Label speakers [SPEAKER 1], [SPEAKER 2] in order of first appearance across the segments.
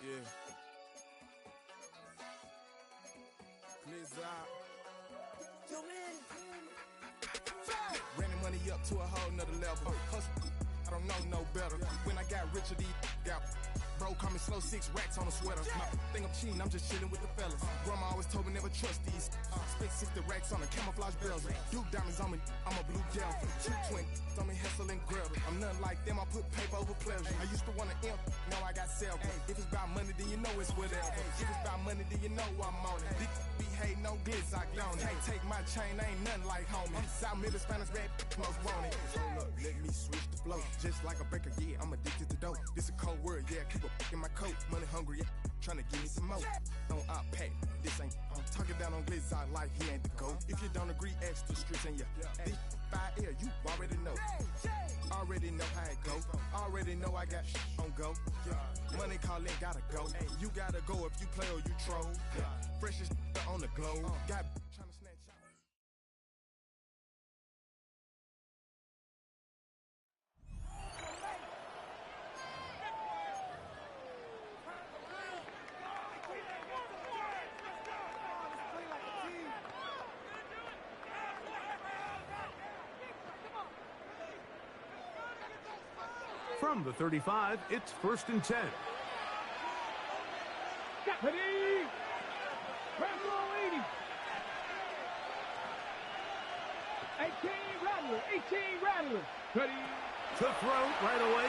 [SPEAKER 1] Yeah. Glizz out. Ran the money up to a whole nother level. Hustle, I don't know no better. When I got richer, these got bro, call me slow 6 racks on a sweater. My think I'm cheating, I'm just chilling with the fellas. Grandma always told me never trust these. Spent 60 racks on a camouflage bells. Duke diamonds on me, I'm a blue gel. 220 on me, Hessel and Gretel. I'm nothing like them, I put paper over pleasure. I used to want to imp, now I got several. If it's about money, then you know it's whatever. If it's about money, then you know I'm on it. Big be hate, no glitz, I don't. Can't take my chain, ain't nothing like homie. South Middle Spanish red, most wanted. Hold up, let me switch the flow. Just like a baker, yeah, I'm addicted to dope. This a cold word, yeah, keep a in my coat. Money hungry, yeah, tryna give me some more. Don't pack, this ain't. I'm talking down on glitz, I like he ain't the GOAT. If you don't agree, ask the streets and this 5 air, you already know. Already know how it go. Already know I got on go. Money calling, gotta go. You gotta go if you play or you troll. Freshest on the globe. Got tryna snatch out.
[SPEAKER 2] From the 35, it's 1st and 10.
[SPEAKER 3] Ready? Rambo 80. 18 Rattler. 18 Rattler. Ready?
[SPEAKER 2] To throw right away.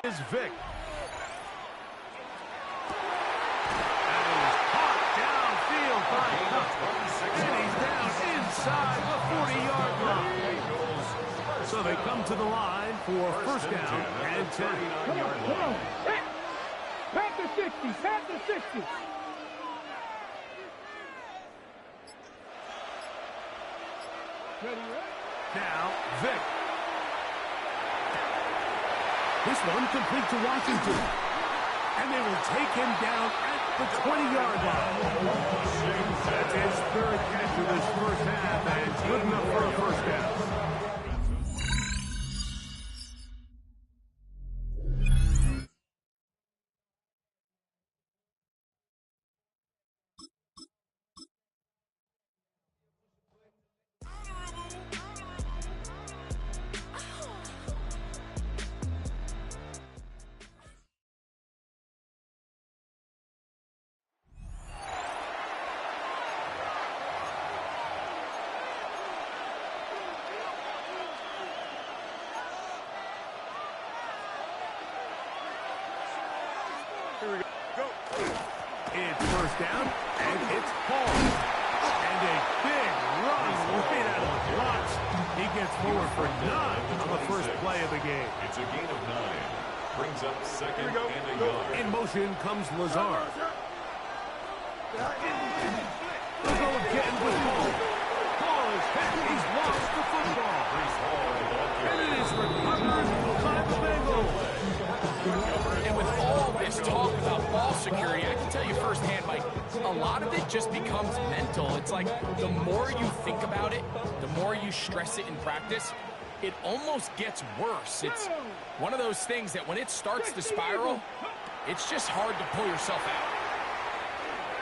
[SPEAKER 2] Is Vic. And he's down inside the 40-yard line. So they come to the line for 1st down and 10.
[SPEAKER 3] Come on. Panther 60. Panther 60. Ready?
[SPEAKER 2] Now, Vic. This one complete to Washington. And they will take him down at the 20-yard line. That's his 3rd catch of this 1st half, and it's good enough for a 1st down.
[SPEAKER 1] Here we go.
[SPEAKER 2] It's 1st down, and it's Paul. And a big run right out of the blocks. He gets forward for 9 on the 1st play of the game.
[SPEAKER 4] It's a gain of 9. Brings up 2nd and a yard.
[SPEAKER 2] In motion comes Lazard. They'll go again with Paul. Paul is hit. He's lost the football. And it is recovered by the Bengals.
[SPEAKER 5] And with all this talk about ball security, I can tell you firsthand, Mike, a lot of it just becomes mental. It's like the more you think about it, the more you stress it in practice, it almost gets worse. It's one of those things that when it starts to spiral, it's just hard to pull yourself out.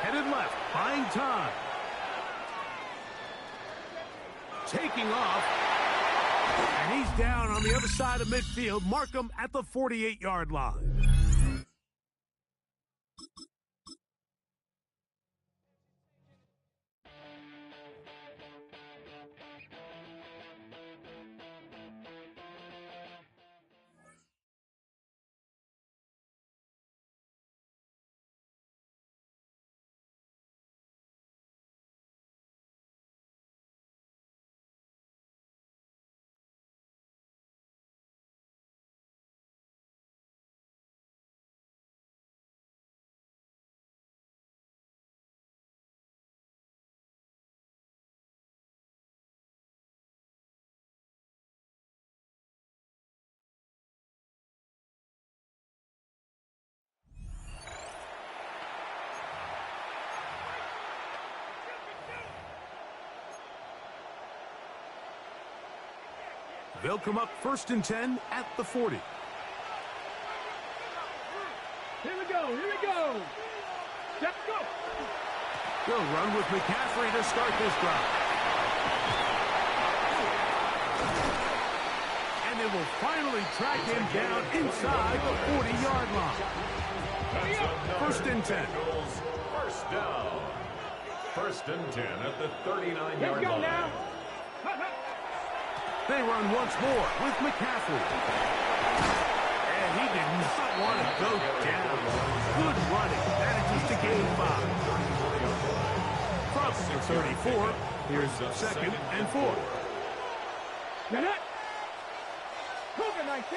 [SPEAKER 2] Headed left, buying time. Taking off. And he's down on the other side of midfield. Mark him at the 48-yard line. They'll come up 1st and 10 at the 40.
[SPEAKER 3] Here we go. Here we go. Let's go.
[SPEAKER 2] They'll run with McCaffrey to start this drive. And they will finally track him down inside the 40-yard line. 1st and 10.
[SPEAKER 4] First down. 1st and 10 at the 39-yard line.
[SPEAKER 3] Now.
[SPEAKER 2] They run once more with McCaffrey. And he did not want to go down. Good running. That is just a gain 5. From the 34, here's 2nd and 4.
[SPEAKER 3] Get it. Cougar 19.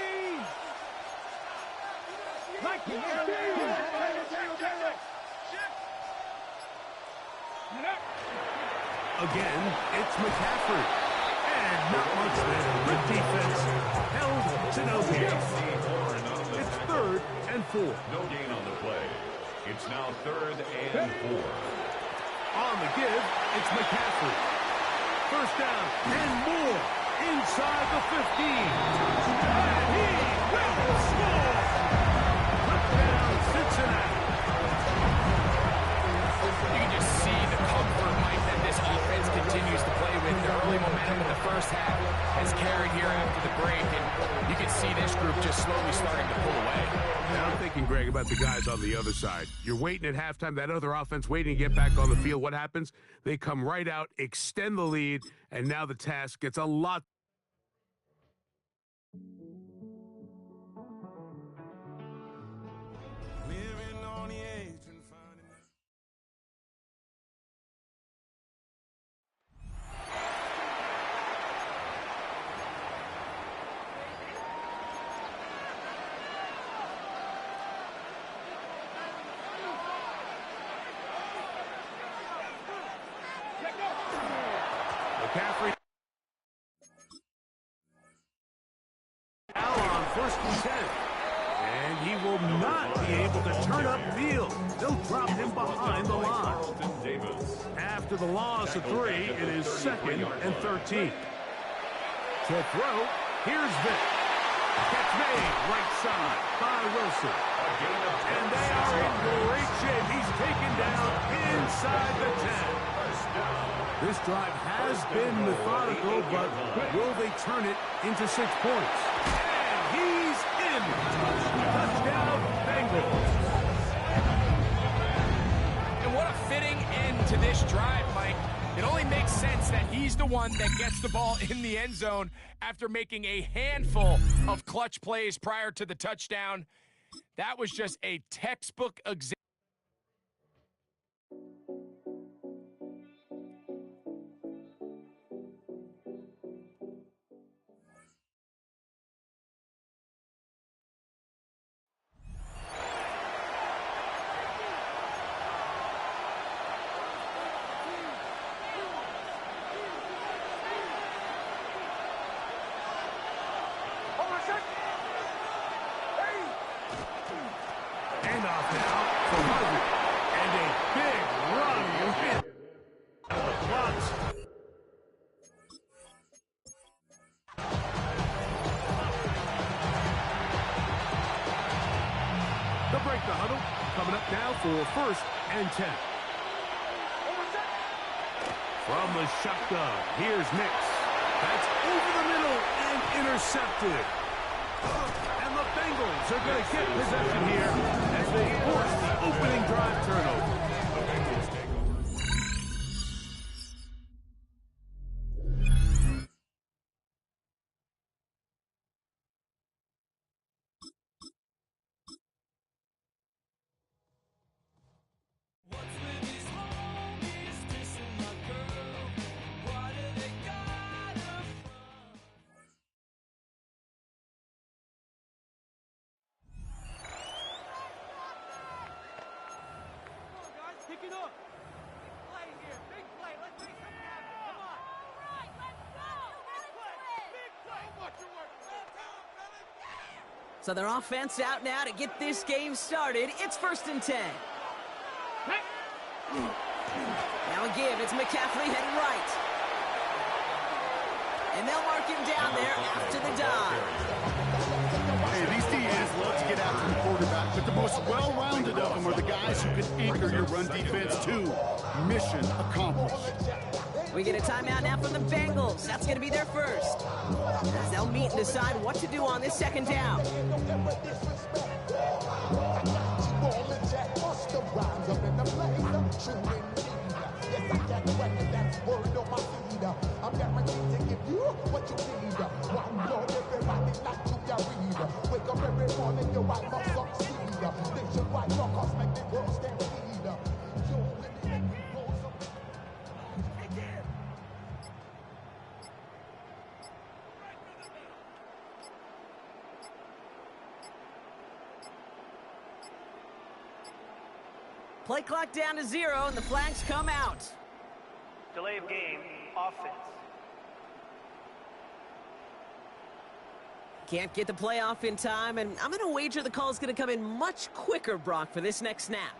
[SPEAKER 3] 19.
[SPEAKER 2] Again, it's McCaffrey. And not much there. Good defense. Held to no gain. It's 3rd and 4.
[SPEAKER 4] No gain on the play. It's now 3rd and 4.
[SPEAKER 2] On the give, it's McCaffrey. 1st down and more inside the 15. And he will score. Touchdown, Cincinnati.
[SPEAKER 5] You can just see the comfort, Mike, that this offense continues to play with. The early momentum in the first half has carried here after the break, and you can see this group just slowly starting to pull away.
[SPEAKER 2] Now I'm thinking, Greg, about the guys on the other side. You're waiting at halftime, that other offense waiting to get back on the field. What happens? They come right out, extend the lead, and now the task gets a lot.
[SPEAKER 1] Living on the edge and finding
[SPEAKER 2] McCaffrey now on 1st and 10. And he will not be able to turn upfield. They'll drop him behind the line. After the loss of 3, it is 2nd and 13. To throw, here's Vic. Catch made right side by Wilson. And they are in great shape. He's taken down inside the 10. This drive has been methodical, but will they turn it into 6 points? And he's in. Touchdown, Bengals.
[SPEAKER 5] And what a fitting end to this drive, Mike. It only makes sense that he's the one that gets the ball in the end zone after making a handful of clutch plays prior to the touchdown. That was just a textbook example.
[SPEAKER 2] Handoff now for Harvey. And a big run within the blocks. They'll break the huddle. Coming up now for 1st and 10. From the shotgun, here's Nix. That's over the middle and intercepted. And the Bengals are going to get possession here as they force the opening drive turnover.
[SPEAKER 3] Pick it up. Big play here. Big play. Let's make something happen. Come on. All right, let's go. Big play. Big play. Watch your work.
[SPEAKER 6] So their offense out now to get this game started. It's 1st and 10. Now a give. It's McCaffrey heading right. And they'll mark him down there after the dive.
[SPEAKER 7] Hey, these DNs love to get after the quarterback, but the most well-rounded of them are the guys who can anchor your run defense too. Mission accomplished.
[SPEAKER 6] We get a timeout now from the Bengals. That's going to be their first. As they'll meet and decide what to do on this second down.
[SPEAKER 8] I'm guaranteed to give you what you need. One blood, everybody like to get read. Wake up every morning, your wife must succeed. Nationwide rockers make the world stand lead.
[SPEAKER 6] Play clock down to 0, and the flags come out.
[SPEAKER 9] Delay of game, offense.
[SPEAKER 6] Can't get the playoff in time, and I'm going to wager the call is going to come in much quicker, Brock, for this next snap.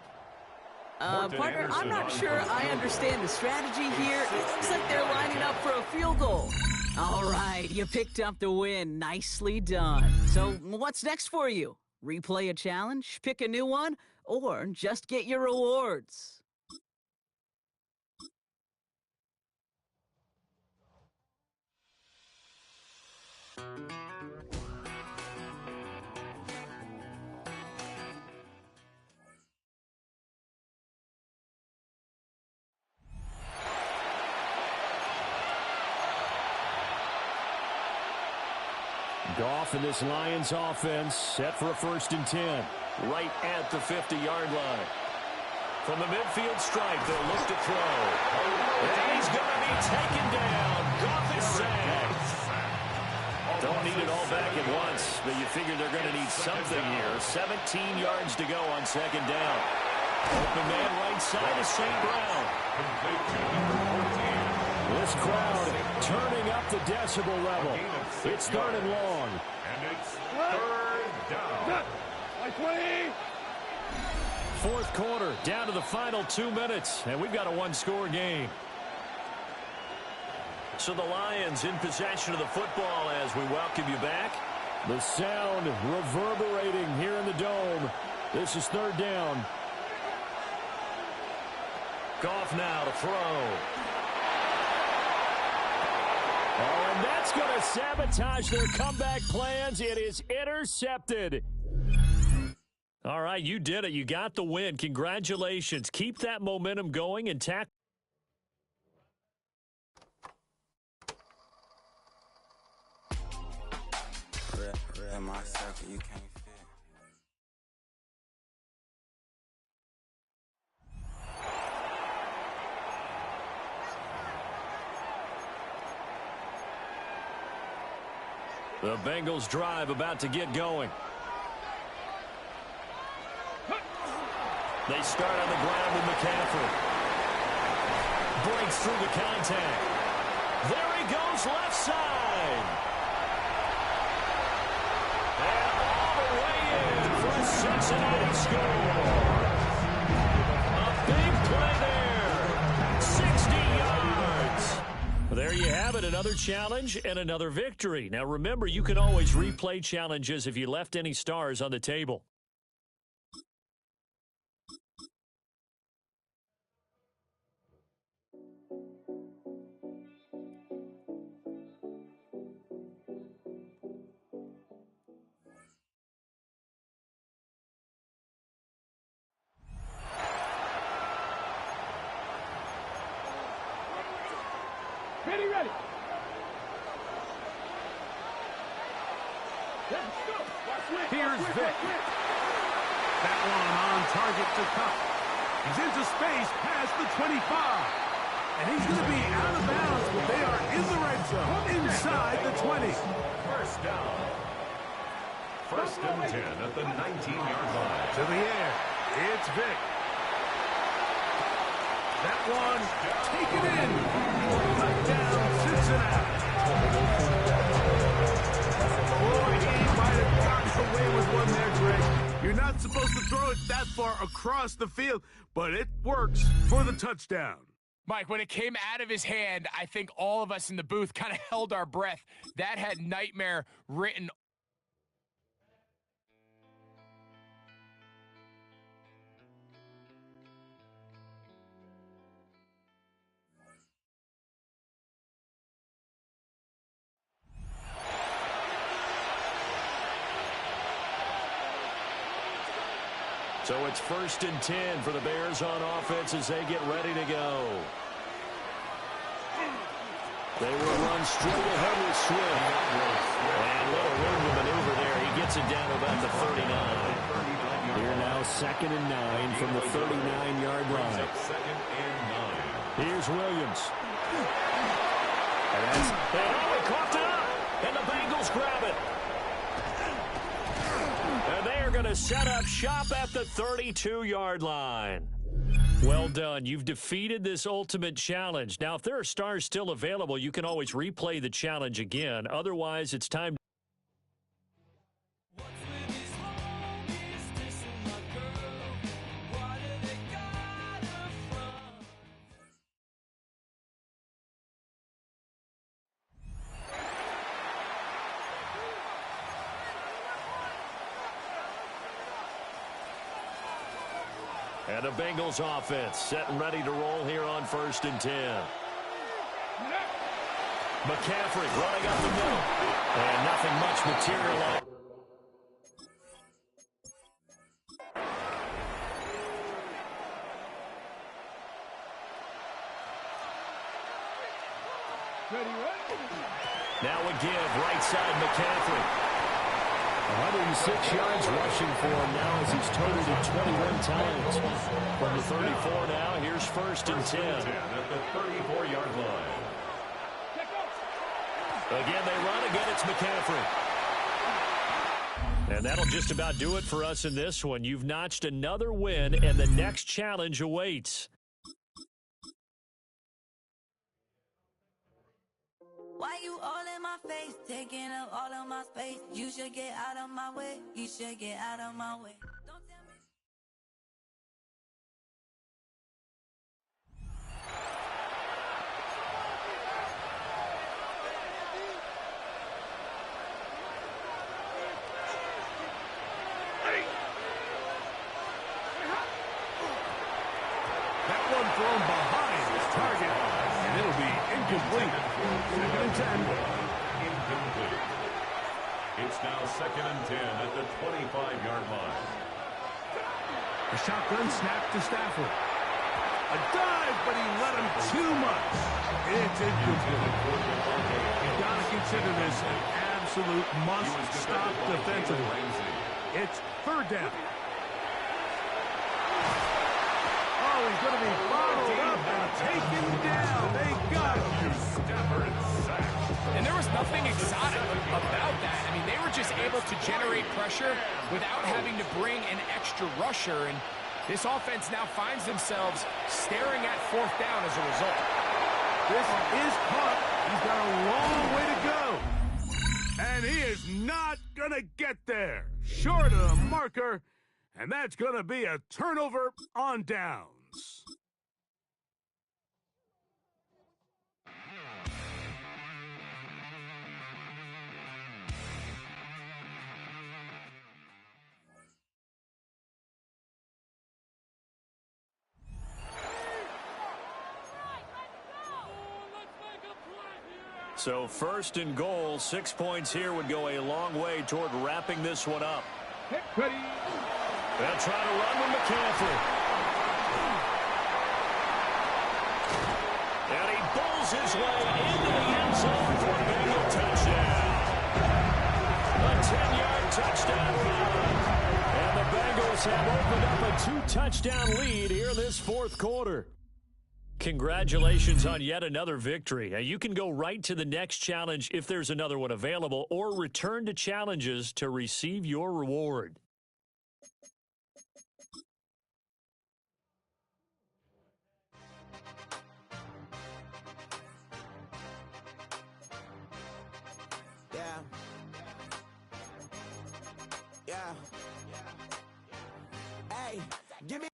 [SPEAKER 6] Partner, I'm not sure I understand the strategy here. It looks like they're lining up for a field goal. All right, you picked up the win. Nicely done. So what's next for you? Replay a challenge, pick a new one, or just get your rewards?
[SPEAKER 2] Goff and this Lions offense set for a 1st and 10.
[SPEAKER 4] Right at the 50-yard line. From the midfield stripe, they'll look to throw. And he's going to be taken down. Goff is sacked. Don't need it all back at once, but you figure they're going to need something here. 17 yards to go on 2nd down. Open man right side is St. Brown.
[SPEAKER 2] This crowd turning up the decibel level. It's 3rd and long.
[SPEAKER 4] And it's 3rd down.
[SPEAKER 2] 4th quarter, down to the final 2 minutes, and we've got a 1-score game.
[SPEAKER 4] So the Lions in possession of the football as we welcome you back.
[SPEAKER 2] The sound reverberating here in the dome. This is 3rd down.
[SPEAKER 4] Goff now to throw.
[SPEAKER 2] Oh, and that's going to sabotage their comeback plans. It is intercepted.
[SPEAKER 4] All right, you did it. You got the win. Congratulations. Keep that momentum going and tackle.
[SPEAKER 10] In my circle, you can't fit.
[SPEAKER 4] The Bengals drive about to get going. They start on the ground with McCaffrey. Breaks through the contact. There he goes left side. And all the way in for a Cincinnati score. A big play there. 60 yards. There you have it, another challenge and another victory. Now remember, you can always replay challenges if you left any stars on the table.
[SPEAKER 3] Ready.
[SPEAKER 2] Here's Vic. That one on target to Cup. He's into space past the 25. And he's going to be out of bounds, but they are in the red zone, inside the 20.
[SPEAKER 4] First down. 1st and 10 at the 19-yard line.
[SPEAKER 2] To the air. It's Vic. That one taken in. Touchdown, Cincinnati. Boy, he might have gotten away with one there, Greg. You're not supposed to throw it that far across the field, but it works for the touchdown.
[SPEAKER 5] Mike, when it came out of his hand, I think all of us in the booth kind of held our breath. That had nightmare written.
[SPEAKER 4] So it's 1st and 10 for the Bears on offense as they get ready to go. They will run straight ahead with Swift. And a little room to maneuver there. He gets it down to about the 39. Here now 2nd and 9 from the 39-yard line. Here's Williams. And that's, he caught it up. And the Bengals grab it. And they are going to set up shop at the 32-yard line. Well done. You've defeated this ultimate challenge. Now, if there are stars still available, you can always replay the challenge again. Otherwise, it's time. And the Bengals offense set and ready to roll here on 1st and 10. McCaffrey running up the middle. And nothing much materialized. Now a give, right side McCaffrey. 106 yards rushing for him now as he's totaled it 21 times. From the 34 now, here's 1st and 10. At the 34-yard line. Again, they run. Again, it's McCaffrey. And that'll just about do it for us in this one. You've notched another win, and the next challenge awaits.
[SPEAKER 11] Why you all in my face, taking up all of my space? You should get out of my way. You should get out of my way. Don't tell me.
[SPEAKER 2] That one thrown behind his target, and it'll be incomplete. 2nd and 10.
[SPEAKER 12] Incomplete. It's now 2nd and 10 at the 25-yard line.
[SPEAKER 2] A shotgun snap to Stafford. A dive, but he let him too much. It's incomplete. You've got to consider this an absolute must-stop defensively. It's 3rd down. Oh, he's going to be followed up and taken down. They got him.
[SPEAKER 12] Stafford sacked.
[SPEAKER 5] And there was nothing exotic about that. I mean, they were just able to generate pressure without having to bring an extra rusher. And this offense now finds themselves staring at 4th down as a result.
[SPEAKER 2] This is caught. He's got a long way to go. And he is not going to get there. Short of the marker. And that's going to be a turnover on downs.
[SPEAKER 4] So 1st and goal, 6 points here would go a long way toward wrapping this one up.
[SPEAKER 2] Ready.
[SPEAKER 4] They'll try to run with McCaffrey. And he bulls his way into the end zone for a Bengal touchdown. A 10-yard touchdown run. And the Bengals have opened up a 2-touchdown lead here in this 4th quarter. Congratulations on yet another victory. You can go right to the next challenge if there's another one available, or return to challenges to receive your reward.
[SPEAKER 13] Yeah. Hey, give me.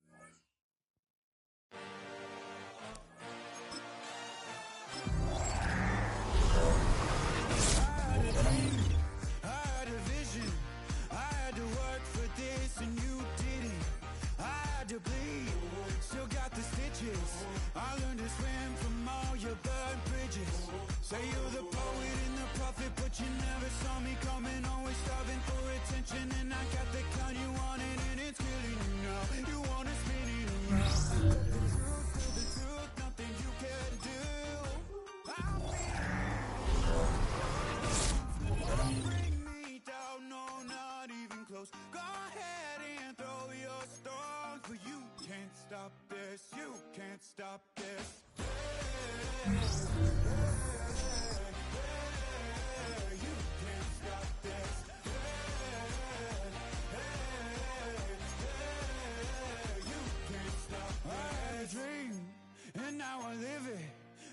[SPEAKER 13] And now I live it.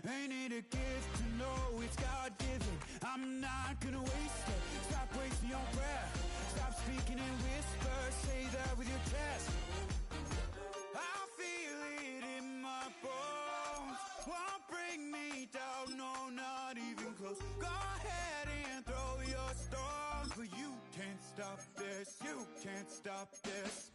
[SPEAKER 13] Ain't it a gift to know it's God-given? I'm not gonna waste it. Stop wasting your breath. Stop speaking in whispers. Say that with your chest. I feel it in my bones. Won't bring me down, no, not even close. Go ahead and throw your stones, but you can't stop this. You can't stop this.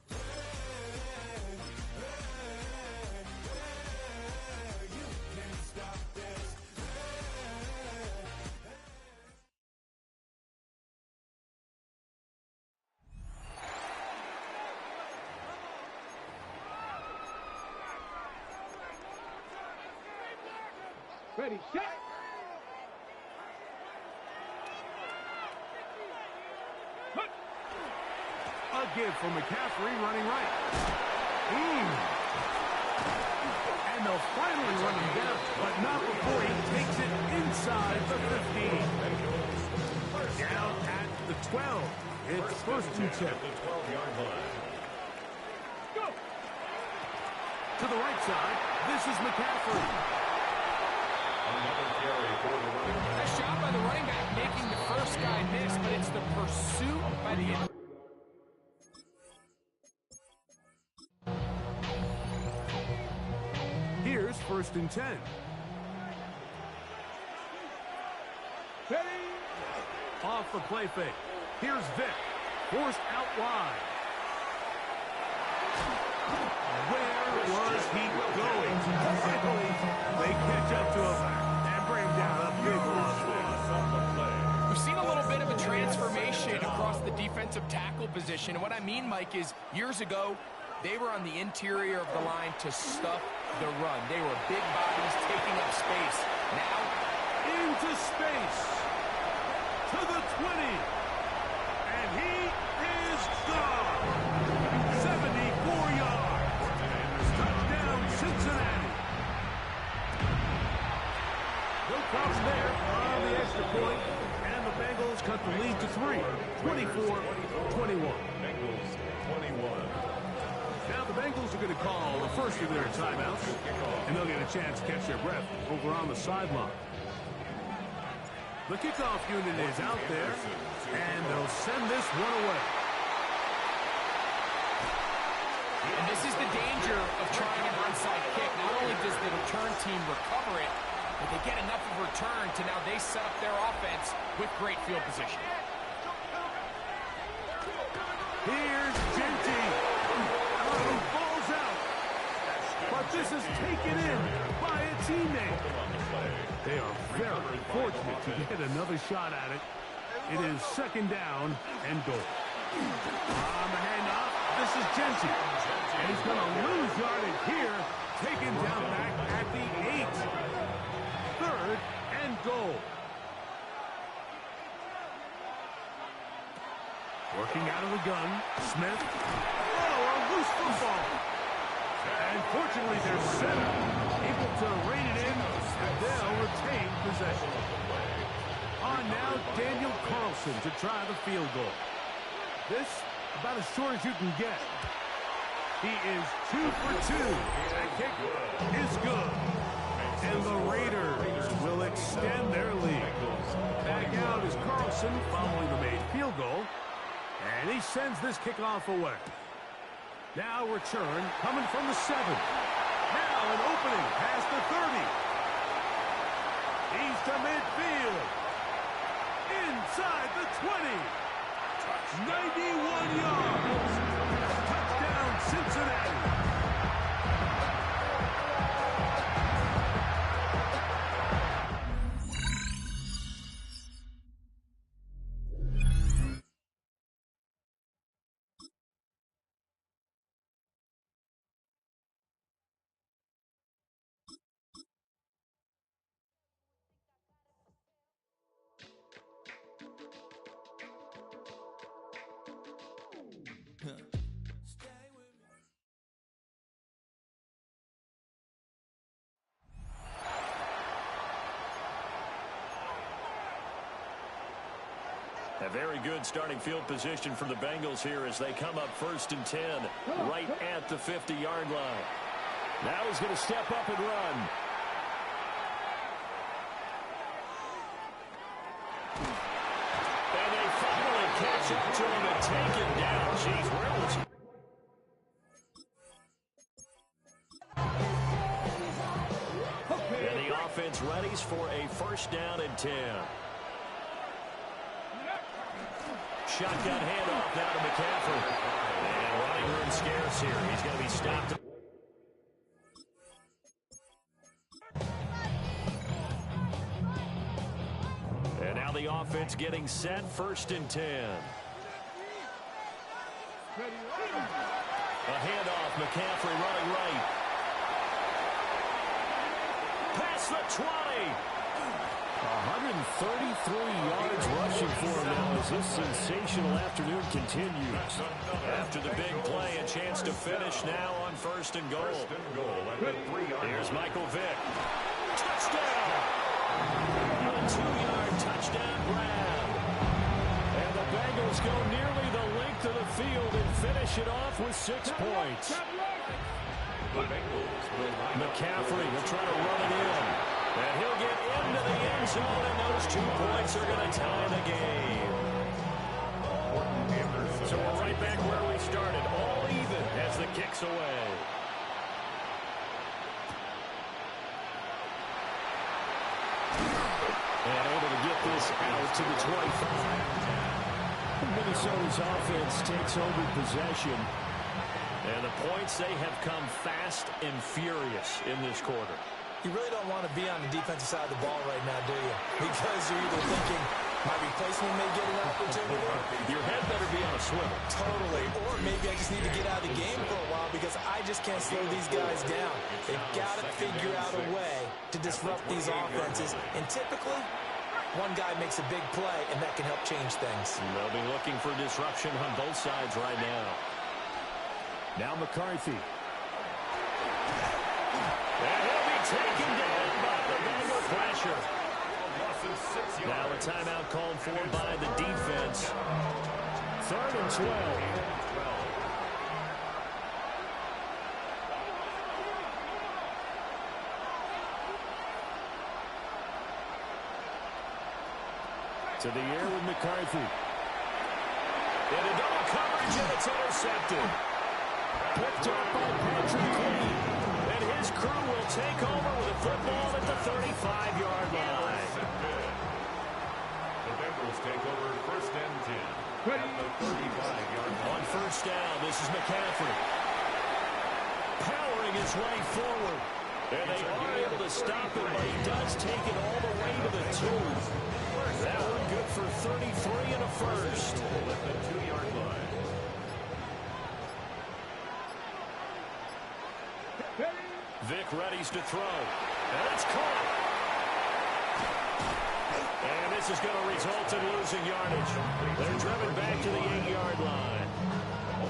[SPEAKER 2] Ready, set. Put. A give for McCaffrey running right. And they'll finally run him down, but not before he takes it inside the 15. Down at the 12. It's first and 10.
[SPEAKER 12] At the 12-yard line.
[SPEAKER 2] Go. To the right side, this is McCaffrey.
[SPEAKER 12] Another carry for the running back.
[SPEAKER 5] Nice job by the running back making the first guy miss, but it's the pursuit by the end.
[SPEAKER 2] Here's first and 10. Ready? Off the play fake. Here's Vic. Forced out wide. Where was he going? Luckily, they catch up to him and bring down a big loss there.
[SPEAKER 5] We've seen a little bit of a transformation across the defensive tackle position. And what I mean, Mike, is years ago, they were on the interior of the line to stuff the run. They were big bodies taking up space. Now,
[SPEAKER 2] into space. To the 20. And he is gone. 74 yards. Touchdown, Cincinnati. No problem there on the extra point, and the Bengals cut the lead to 3, 24-21.
[SPEAKER 12] Bengals 21.
[SPEAKER 2] Now the Bengals are going to call the first of their timeouts, and they'll get a chance to catch their breath over on the sideline. The kickoff unit is out there, and they'll send this one away.
[SPEAKER 5] and this is the danger of trying an onside kick. Not only does the return team recover it, but they get enough of return to now they set up their offense with great field position.
[SPEAKER 2] Here's Genty. Falls out. But this is taken in by a teammate. They are very fortunate to get another shot at it. It is second down and goal. On the handoff, this is Genty. And he's going to lose yardage here. Taken down back at the 8. Third and goal. Working out of the gun, Smith. Oh, a loose football. And fortunately, they're center able to rein it in, and they'll retain possession. On now, Daniel Carlson to try the field goal. This, about as short as you can get. He is 2 for 2. That kick is good. And the Raiders will extend their lead. Back out is Carlson following the made field goal. And he sends this kickoff away. Now return coming from the 7. Now an opening past the 30. He's to midfield. Inside the 20. 91 yards. Touchdown, Cincinnati.
[SPEAKER 4] A very good starting field position for the Bengals here as they come up 1st and 10 right at the 50-yard line.
[SPEAKER 2] Now he's going to step up and run.
[SPEAKER 4] And they finally catch up to him and take him down. Jeez, where was he? And the offense readies for a 1st down and 10. Shotgun handoff now to McCaffrey. And running room scarce here. He's going to be stopped. And now the offense getting set, 1st and 10. A handoff, McCaffrey running right. Past the 20.
[SPEAKER 2] 133 yards rushing for him now as this sensational afternoon continues.
[SPEAKER 4] After the big play, a chance to finish now on 1st and goal. Here's Michael Vick. Touchdown! A 2-yard touchdown grab.
[SPEAKER 2] And the Bengals go nearly the length of the field and finish it off with 6 points.
[SPEAKER 4] McCaffrey will try to run it in. And he'll get into the end zone, and those 2 points are going to tie the game. So we're right back where we started, all even as the kick's away.
[SPEAKER 2] And able to get this out to the 25. Minnesota's offense takes over possession.
[SPEAKER 4] And the points, they have come fast and furious in this quarter.
[SPEAKER 14] You really don't want to be on the defensive side of the ball right now, do you? Because you're either thinking, my replacement may get an opportunity.
[SPEAKER 4] Your head better be on a swivel.
[SPEAKER 14] Totally. Or maybe I just need to get out of the game for a while because I just can't slow these guys down. They've got to figure out a way to disrupt these offenses. And typically, one guy makes a big play, and that can help change things.
[SPEAKER 4] And they'll be looking for disruption on both sides right now.
[SPEAKER 2] Now McCarthy.
[SPEAKER 4] And he'll be taken down by the Bengal pressure. Now a timeout called for by the defense.
[SPEAKER 2] 3rd and 12. To the air with McCarthy.
[SPEAKER 4] Into double coverage, and it's intercepted.
[SPEAKER 2] Picked up by Patrick Queen.
[SPEAKER 4] And his crew will take over with a football at the 35-yard line.
[SPEAKER 12] The Bengals take over 1st and 10 at the 35-yard line.
[SPEAKER 4] On 1st down, this is McCaffrey. Powering his way forward. And they are able to stop him, but he does take it all the way to the 2. That one good for 33 and a 1st.
[SPEAKER 12] At the 2-yard line.
[SPEAKER 4] Vick readies to throw. And it's caught. And this is going to result in losing yardage. They're driven back to the 8-yard line.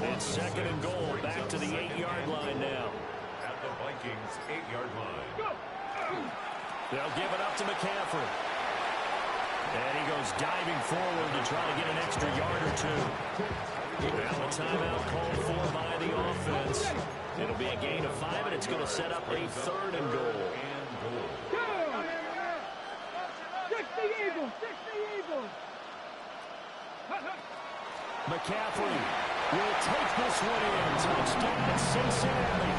[SPEAKER 4] It's 2nd and goal. Back to the 8-yard line now.
[SPEAKER 12] At the Vikings 8-yard line.
[SPEAKER 4] They'll give it up to McCaffrey. And he goes diving forward to try to get an extra yard or 2. Now a timeout called for by the offense. It'll be a gain of 5, and it's going to set up a 3rd and goal.
[SPEAKER 2] McCaffrey will take this one in. Touchdown, Cincinnati.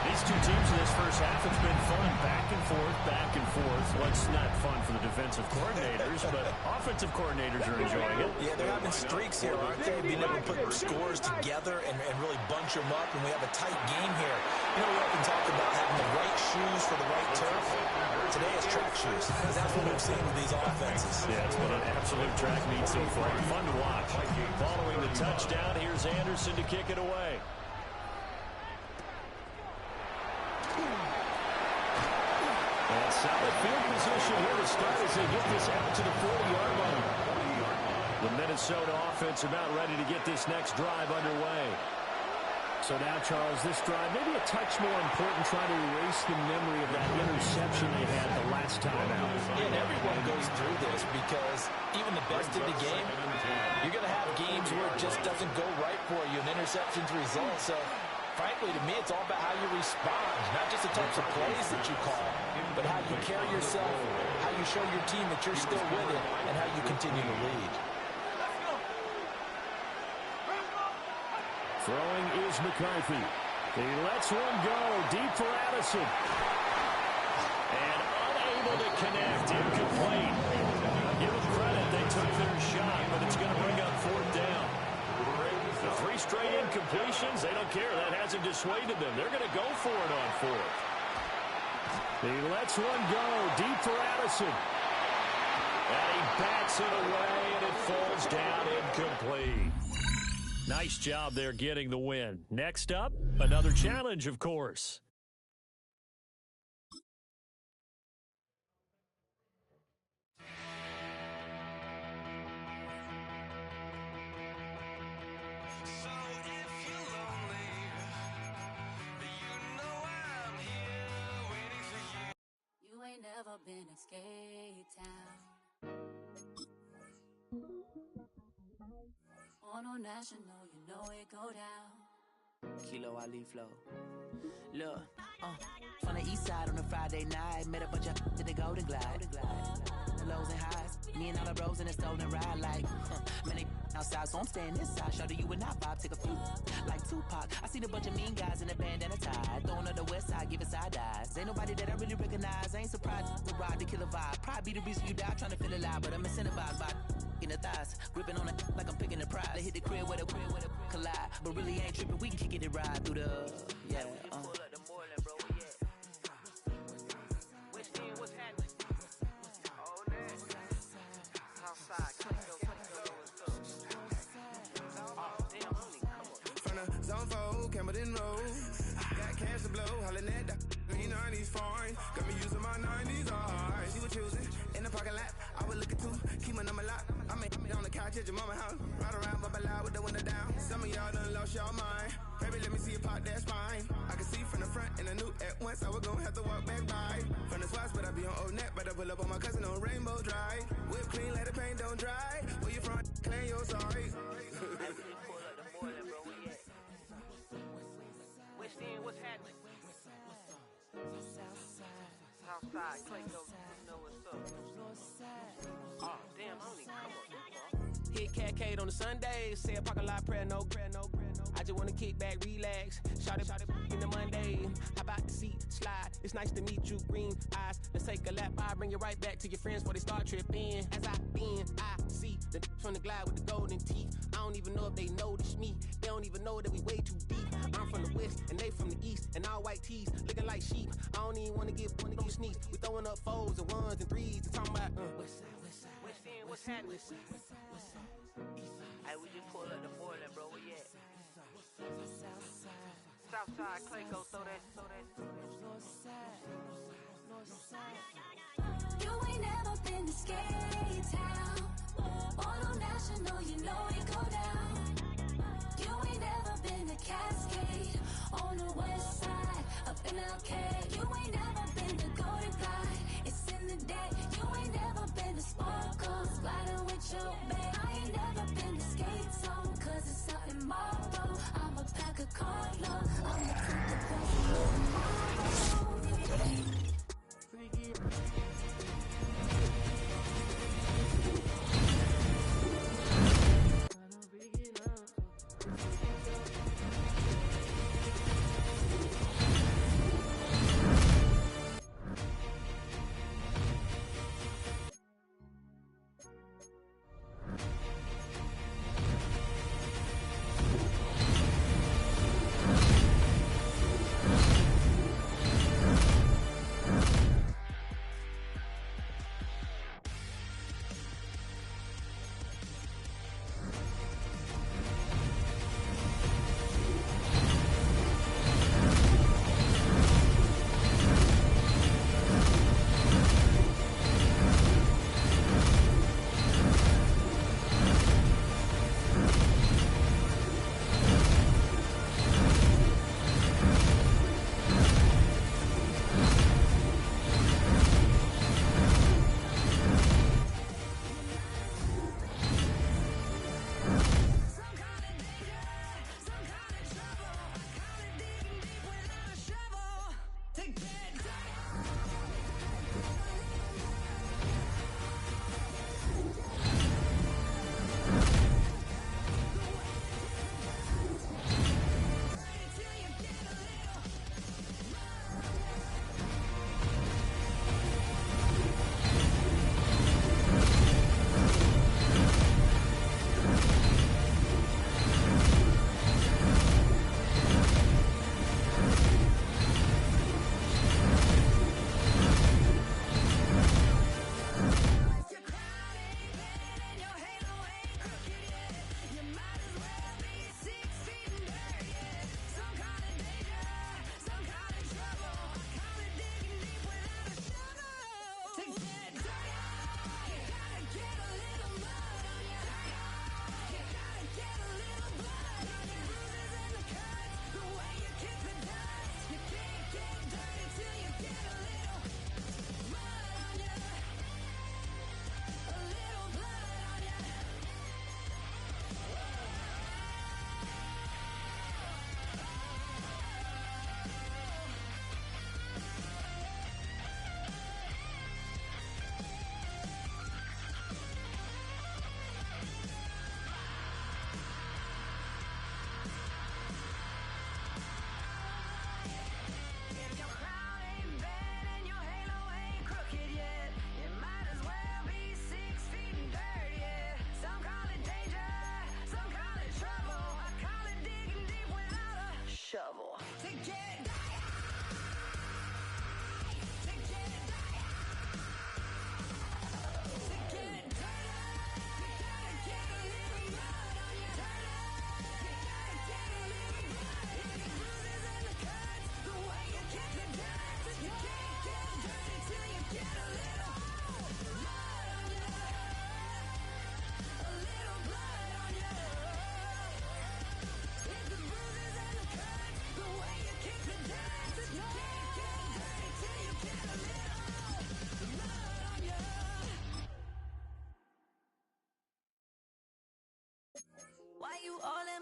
[SPEAKER 4] These two teams in this first half, it's been fun. Back and forth, back and forth. Well, it's not fun for the defensive coordinators, but offensive coordinators are enjoying it.
[SPEAKER 14] Yeah, they're having streaks here, aren't they? Being able to put scores together and really bunch them up, and we have a tight game here. You know, we often talk about having the right shoes for the right turf. Today is track shoes, and that's what we've seen with these offenses.
[SPEAKER 4] Yeah, it's been an absolute track meet so far. Fun to watch. Following the touchdown, here's Anderson to kick it away. And solid field position here to start as they get this out to the 40-yard line. The Minnesota offense about ready to get this next drive underway.
[SPEAKER 2] So now, Charles, this drive maybe a touch more important, trying to erase the memory of that interception they had the last time out.
[SPEAKER 14] again, everyone goes through this because even the best in the game, you're going to have games where it just doesn't go right for you, and interceptions result. So, frankly, to me, it's all about how you respond, not just the types of plays that you call, but how you carry yourself, how you show your team that you're still with it, and how you continue to lead.
[SPEAKER 4] Throwing is McCarthy. He lets one go deep for Addison. And unable to connect, incomplete. Give them credit, they took their shot, but it's going to bring up fourth down. The 3 straight incompletions, they don't care. That hasn't dissuaded them. They're going to go for it on fourth. He lets one go deep for Addison. And he bats it away, and it falls down incomplete. Nice job there getting the win. Next up, another challenge, of course.
[SPEAKER 11] You ain't never been in Skate Town. On no national, you know it go down.
[SPEAKER 15] Kilo Ali flow. Look, from the east side on a Friday night, met a bunch of to the Golden Glide. The lows and highs, me and all the bros in a stolen ride like, man, they outside, so I'm staying this side. Show you and I vibe, take a few, like Tupac. I seen a bunch of mean guys in a bandana tie, throwing up the west side, giving side eyes. Ain't nobody that I really recognize, I ain't surprised to ride the killer vibe. Probably be the reason you die, trying to feel alive, but I'm incentivized by in the thighs, gripping on it like I'm picking the prize. They hit the crib with a collide, but really ain't tripping. We can kick it and ride through the
[SPEAKER 16] Zone 4, Campbellton Road. Got cash to blow, hollering at the 90s foreign. Got me using my 90s alright. She was choosing in the parking lot. I was looking too, keep my number locked. I made on the couch at your mama house. Ride around, bubble loud with the window down. Some of y'all done lost y'all mind. Baby, let me see you pop that spine. I can see from the front and I knew at once I was gonna have to walk back by. From the spots, but I be on Old Net. Better pull up on my cousin on Rainbow Drive. Whip clean, let the paint don't dry. Where you from? Claim your sorry.
[SPEAKER 3] What's happening? Southside, Clayco, you know what's up. Oh, damn, I don't even come up.
[SPEAKER 17] Hit Catcade on the Sundays, say a parking lot prayer, no. I just wanna kick back, relax, shout it in the Monday. How about the seat, slide, it's nice to meet you, green eyes. Let's take a lap, I'll bring you right back to your friends before they start tripping. As I bend, I see the from the glide with the golden teeth. I don't even know if they notice me, they don't even know that we way too deep. I'm from the west, and they from the east, and all white tees, looking like sheep. I don't even wanna give sneaks. We throwing up 4s and 1s and 3s, and talking about,
[SPEAKER 3] what's happening? Hey, we just pulled up the Portland, bro, where you at? Southside, Clayco, throw that.
[SPEAKER 11] You ain't never been to Skate Town. On national, you know it go down. You ain't never been to Cascade. On the west side, up in LK. You ain't never been to Golden Glide. It's in the day. You ain't never been to Sparkles. Gliding with your babe. I ain't never been to Skate Zone, cause it's out in Marlboro. I'm a pack of Carlo. I'm the fruit the best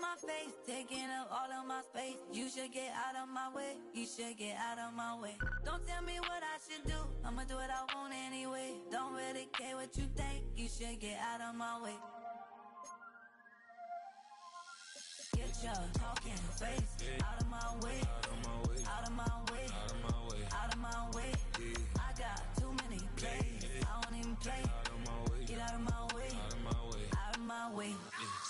[SPEAKER 11] my face, taking up all of my space. You should get out of my way. You should get out of my way. Don't tell me what I should do. I'ma do what I want anyway. Don't really care what you think. You should get out of my way. Get your talking face out of my way. Out of my way. Out of my way. Out of my way. I got too many plays. I don't even play. Get out of my way. Out of my way. Out of my way.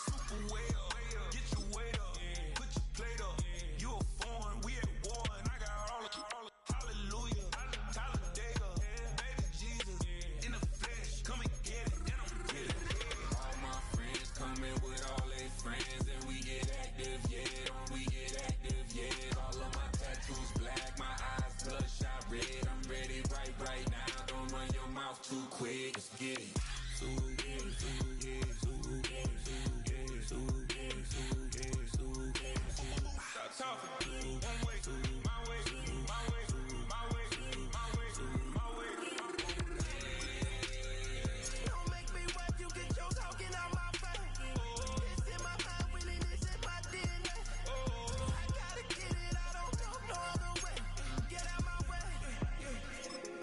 [SPEAKER 18] Super way up. Get your weight up. Put your plate up. You a foreign. We at war. And I got all of hallelujah. Talladega. Baby Jesus. In the flesh. Come and get it. And I'm get it. All my friends coming with all their friends. And we get active. Yeah. Don't we get active? Yeah. All of my tattoos black. My eyes bloodshot red. I'm ready right now. Don't run your mouth too quick. Let's get it. Stop talking. One way, my way, my way, my way, my way, my way. Don't make me wipe you, get your talking out my face. It's in my mind, really, this is my DNA. I gotta get it, I don't know no other way. Get out my way.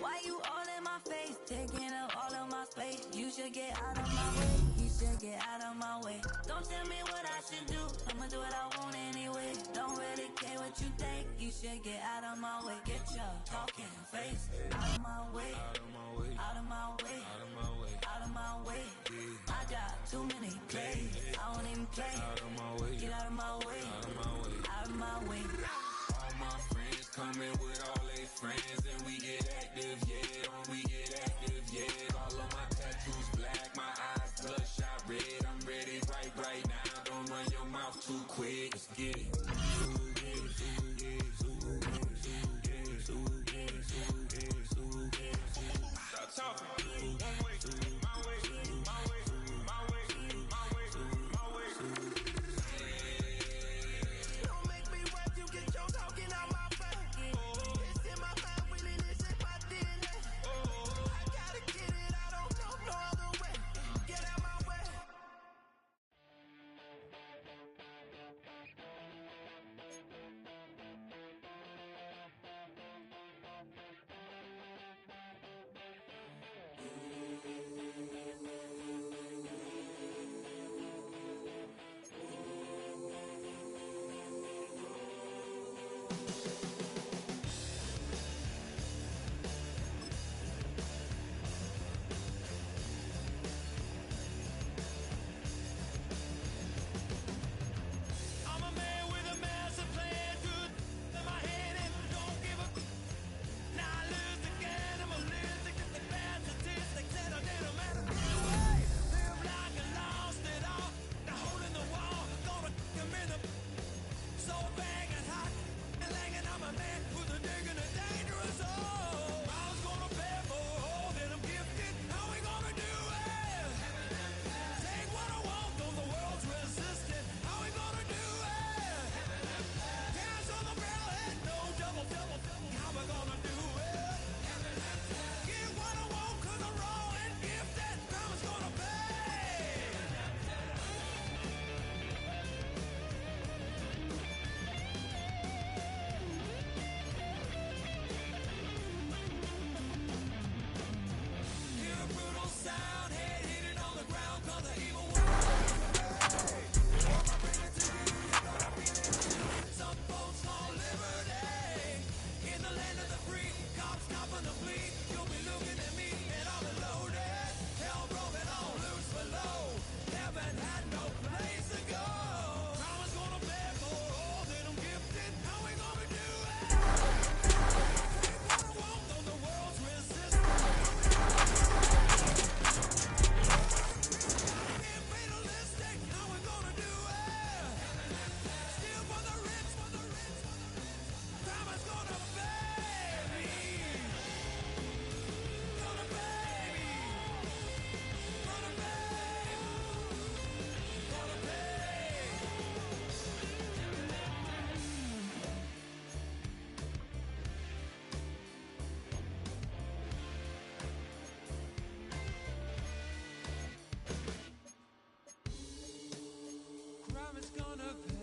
[SPEAKER 11] Why you all in my face, taking up all of my space? You should get out of my way. You should get out of my way. Don't tell me what I should do. I'ma do what I want anyway. Don't really care what you think. You should get out of my way. Get your talking face out of my way. Out of my way. Out of my way. Out of my way. Out of my way. I got too many plays. I don't even play. Out of my way. Get out of my way. Out of my way. Out of my way.
[SPEAKER 18] All my friends coming with all their friends. And we get active, yeah. Don't we get active, yeah. All of my tattoos black. My eyes bloodshot red. I'm ready right now. Don't run your mouth too quick. Let's get it. Stop talking. One way, my way, my way, my way, my way, my way. Don't make me wipe you, get your talking out my face. It's in my mind, really, this is my DNA. I gotta get it, I don't know no other way. Get out my way. I'm a man with a massive plan, good in my head and don't give a. Nihilistic, animalistic, the bad statistics and it don't matter anyway. Live like I lost it all. Now holding the wall, gonna come in the so bang and hot and langing. I'm a man who's a digging a dangerous hole. I was gonna bear more than I'm gifted. How we gonna do it? Take what I want, though the world's resistant. How we gonna do it? Hands on the barrel head, no double. How we gonna do it? Get what I want, 'cause I'm raw and gifted. Karma's gonna pay. Hear a brutal sound, head hitting on the ground, 'cause the evil one. Some folks want liberty. In the land of the free, cops stopping the plea. You'll be looking at me and I'm loaded. Hell broken on loose below. Heaven had no place to go. Karma's gonna bear more than I'm gifted. How we gonna do it? Take what I want, though the world's resistant. Get fatalistic. How we gonna do it? Steal for the rich. Karma's gonna pay me. Gonna pay me. Gonna pay. Gonna pay. Crime is gonna pay.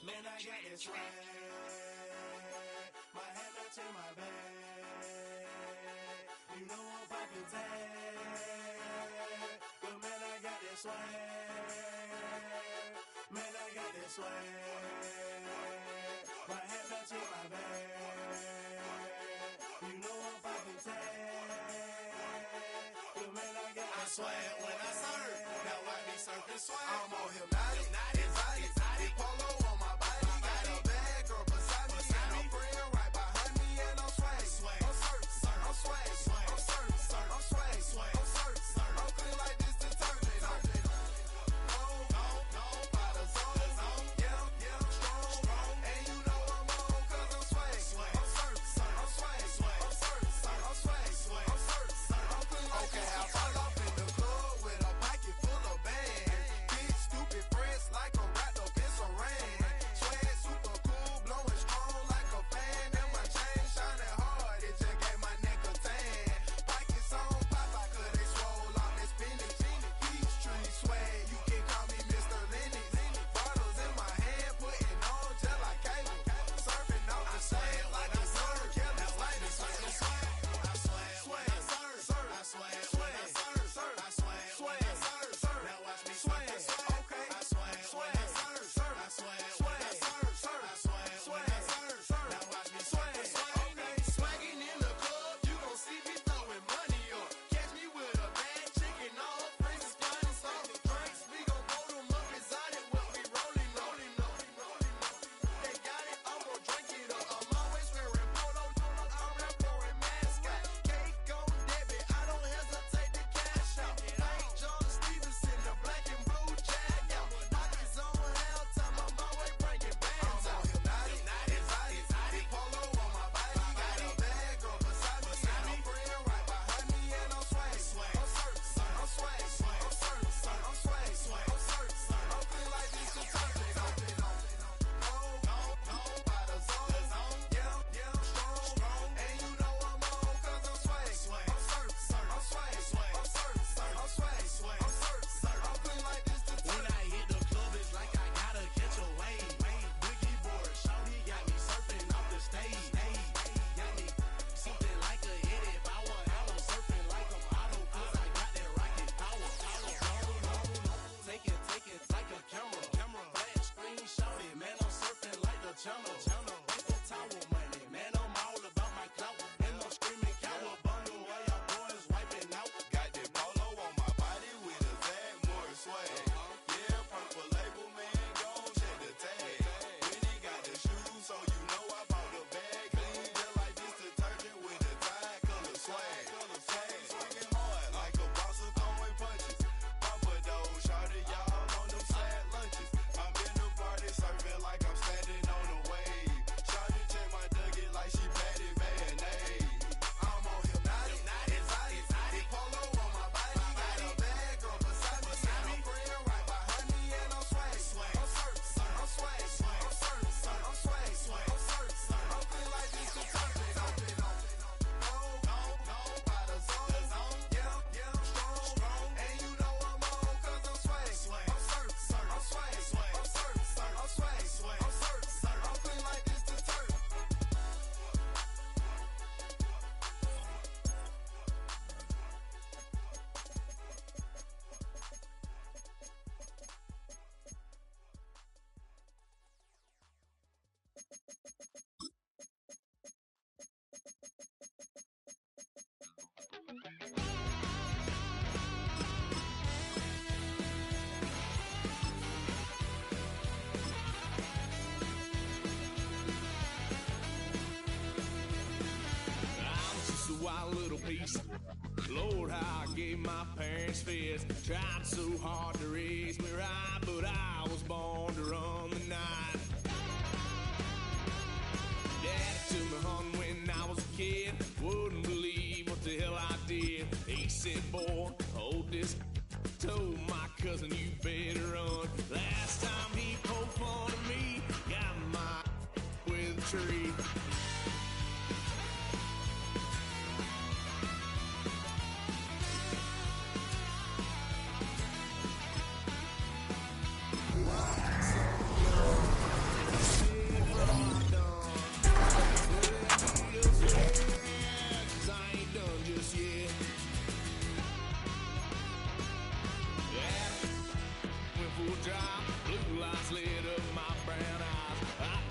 [SPEAKER 16] Man, I got that swag. My hat matching my bag. You know I'm poppin' tag. But man, I got that swag. Man, I got that swag. My hat matching my bag. You know I'm poppin' tag. But man, I got that swag when I surf. Now watch me surfing swag. I'm on hypnotic, exotic, polo on my body. Got a bag girl beside me, and a friend right behind me, and I'm swag. I'm surf, I'm swag, I'm surf, I'm swag, I'm surf, I'm clean like this detergent. By the zone, yeah, strong, and you know I'm on 'cause I'm swag. I'm surf, I'm swag, I'm surf, I'm swag, I'm surf, I'm clean like this. Okay, I fall off in the club with a pocket full of bands. Big stupid friends like I'm wrapped up in some rain. Swag super cool, blowing strong like a fan. And my chain shining hard, it just gave my neck a tan. Pockets on Popeye 'cause they swole off that spinach. Peachtree swag, you can call me Mr. Lennox. Bottles in my hand, putting on just like cable. Surfing off the sand like I surf. Kelly's like this, I swag. I swag, swag, surf. I swag, swag, surf. I swag, swag, surf. Now watch me swag. Okay, I swag, swag, surf. I swag, swag, surf. I swag, swag, surf. Now watch me swag. Okay, swagging in the club, you gon' see me throwing money up. Catch me with a bad chicken, all her friends is flying some drinks. We gon' throw them up inside it when we rolling up. They got it, I'm gon' drink it up. I'm always wearing polo, I'm rap pouring mascot. Cake on debit, I don't hesitate to cash out. Like John Stevenson, the black and blue jag out. Pockets on halftime, I'm always bringing bands out. I'm exotic, polo on my body. Got a bag girl beside me, and a friend right behind me, and I'm swag. I'm surf, I'm swag, I'm surf, I'm swag, I'm surf, I'm clean like this detergent. By the zone, yeah, strong, and you know I'm on 'cause I'm swag. I'm surf, I'm swag, I'm surf, I'm swag, I'm surf, I'm clean like this detergent. When I hit the club, it's like I gotta catch a wave. Boogie board, shawty got me surfing off the stage. Got me something like a hit if I want Allo, surfing like I'm Otto 'cause I got that rocket power. Take it like a camera. Flash screen, shawty, man, I'm surfing like the channel. Paper towel money, man, I'm all about my clout. And I'm screaming cowabunga while y'all boys wiping out. Got that polo on my body with a tag, more swag. Yeah, purple label, man, gon' check the tag. When he got the shoes, so you know I bought the bag. Clean just like this detergent with a tide color swag. Swinging hard like a boss of throwing punches. Papa though, shawty, y'all on them sad lunches. I'm in the party serving like I'm standing on a wave. Shawty check my nugget like she patty mayonnaise. I'm on hypnotic, exotic, polo on my body. Got a bag girl beside me, and a friend right behind me, and I'm swag. I'm surf, I'm swag, I'm surf, I'm swag, I'm surf, I'm clean like this detergent. By the zone, yeah, strong, and you know I'm on 'cause I'm swag. I'm surf, I'm swag, I'm surf, I'm swag, I'm surf, I'm clean like this detergent.
[SPEAKER 18] I'm just a wild little piece. Lord, how I gave my parents fist. Tried so hard to raise me right, but I was born to run the night. Daddy took me home when I was a kid. Wouldn't believe what the hell I did. He said, boy, hold this. Told my cousin, you better run. Last time he poked fun of me, got my with a tree.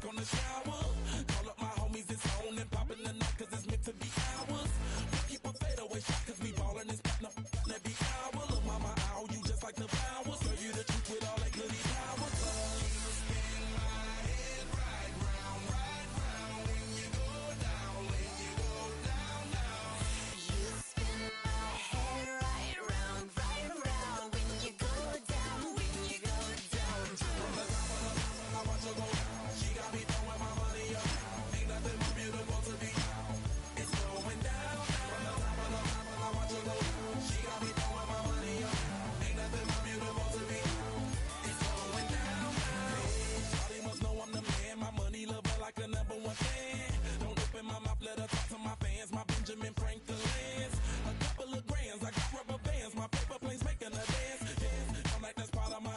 [SPEAKER 18] mask on the shower. Call up my homies, it's on and poppin' the night, cause it's meant to be ours. We keep a fadeaway shot, cause we ballin' and spittin' up every hour. Look, mama, ow, you just like the flowers. Serve you the truth with all that goody powers. You spin my head right round when you go down, when you go down, down.
[SPEAKER 11] You spin my head right round when you go down, when you go down.
[SPEAKER 18] From the top of the mountain, I watch her go. She got me throwing my money up. Ain't nothing more beautiful to me. It's going down. From the top of the mountain, I watch her go. She got me throwing my money up. Ain't nothing more beautiful to me. It's going down. Shawty must know I'm the man. My money lover like a #1 fan. Don't open my mouth, let her talk to my fans. My Benjamin Franklin's. A couple of grands, I got rubber bands. My paper planes making a dance. Yeah, I'm like that's part of my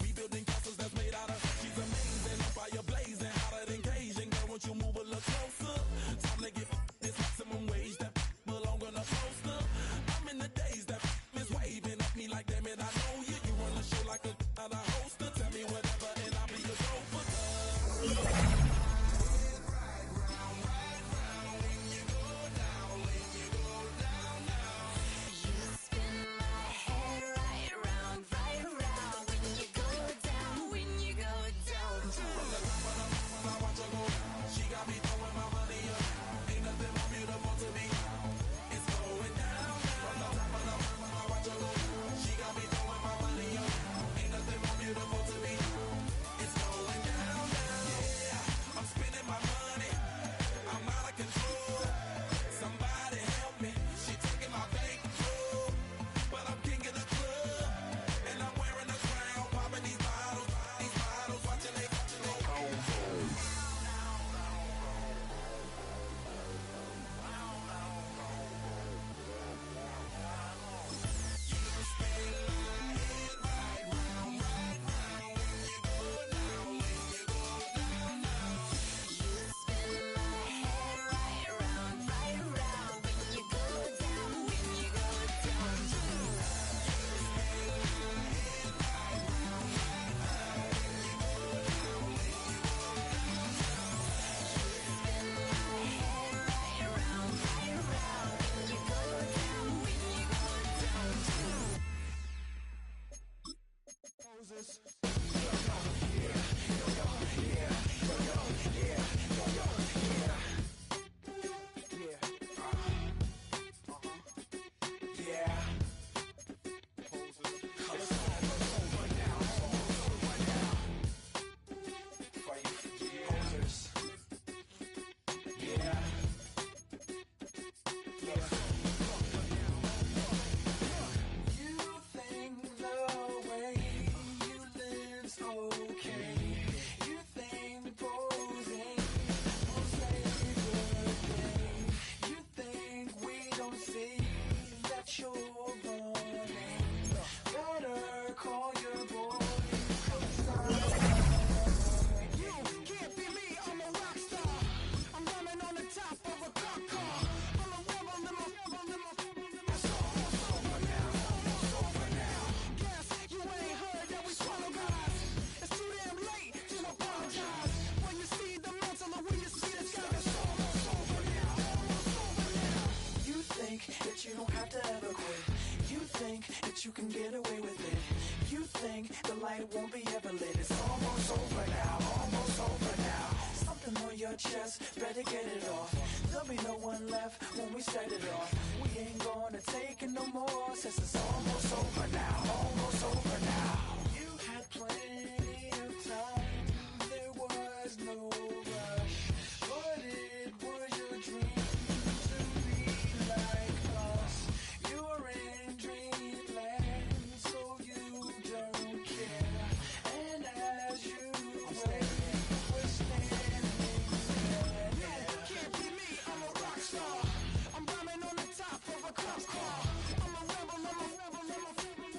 [SPEAKER 18] rebuilding castles that's made out of. She's amazing, on fire blazing, hotter than Cajun. Girl, won't you move a little closer? Time to get this maximum wage that belong on a poster. I'm in the days that is waving at me like, damn it, I know you. You run the show like a hoster. Tell me whatever and I'll be your gopher.
[SPEAKER 11] You spin my head right round when you go down, when you go down.
[SPEAKER 18] From the top of the mountain, I watch her go. She got me throwing my money up. Ain't nothing more beautiful to me. It's going down. From the top of the mountain, I watch her go. She got me throwing my money up. Ain't nothing more beautiful to me. It's going down. Yeah, I'm spending my money. I'm out of control. Somebody help me. She taking my bankroll, but I'm king of the club, and I'm wearing a crown. Popping these bottles, watching they go.
[SPEAKER 14] You don't have to ever quit. You think that you can get away with it. You think the light won't be ever lit. It's almost over now, almost over now. Something on your chest, better get it off. There'll be no one left when we set it off. We ain't gonna take it no more, since it's almost over now, almost over now. You had plenty of time, there was no rush, but it was your dream to be like us. You're in dreamland, so you don't care. And as you wait, we're standing there. Yeah, can't be me, I'm a rock star. I'm rhyming on the top of a cop car. I'm a rebel, I'm a rebel, I'm a rebel.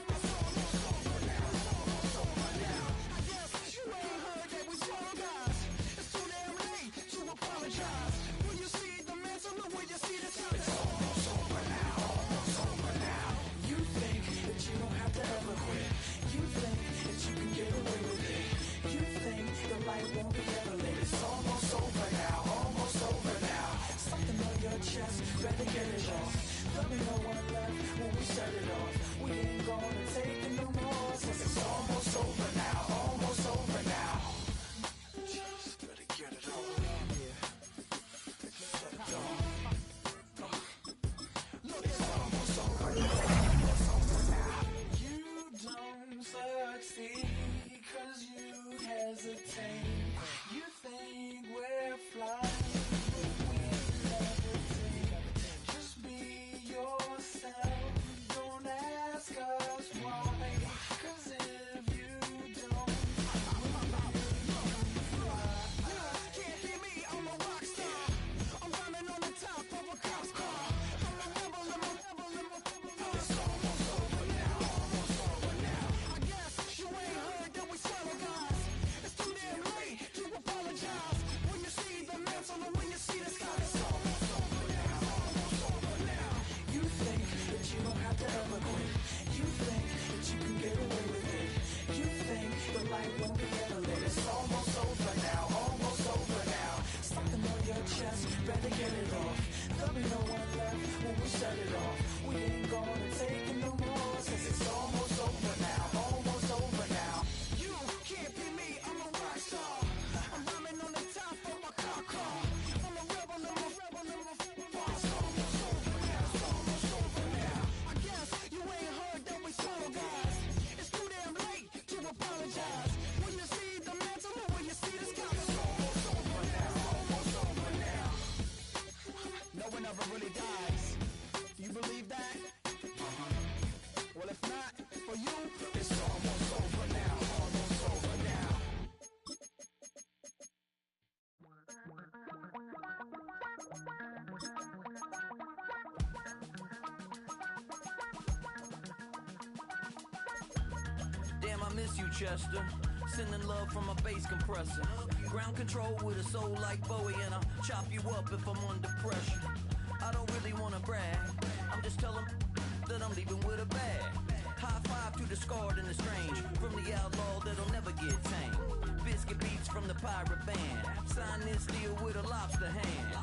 [SPEAKER 15] miss you, Chester. Sending love from a bass compressor. Ground control with a soul like Bowie, and I'll chop you up if I'm under pressure. I don't really wanna brag, I'm just telling that I'm leaving with a bag. High five to the scarred and the strange, from the outlaw that'll never get tamed. Biscuit beats from the pirate band, sign this deal with a lobster hand.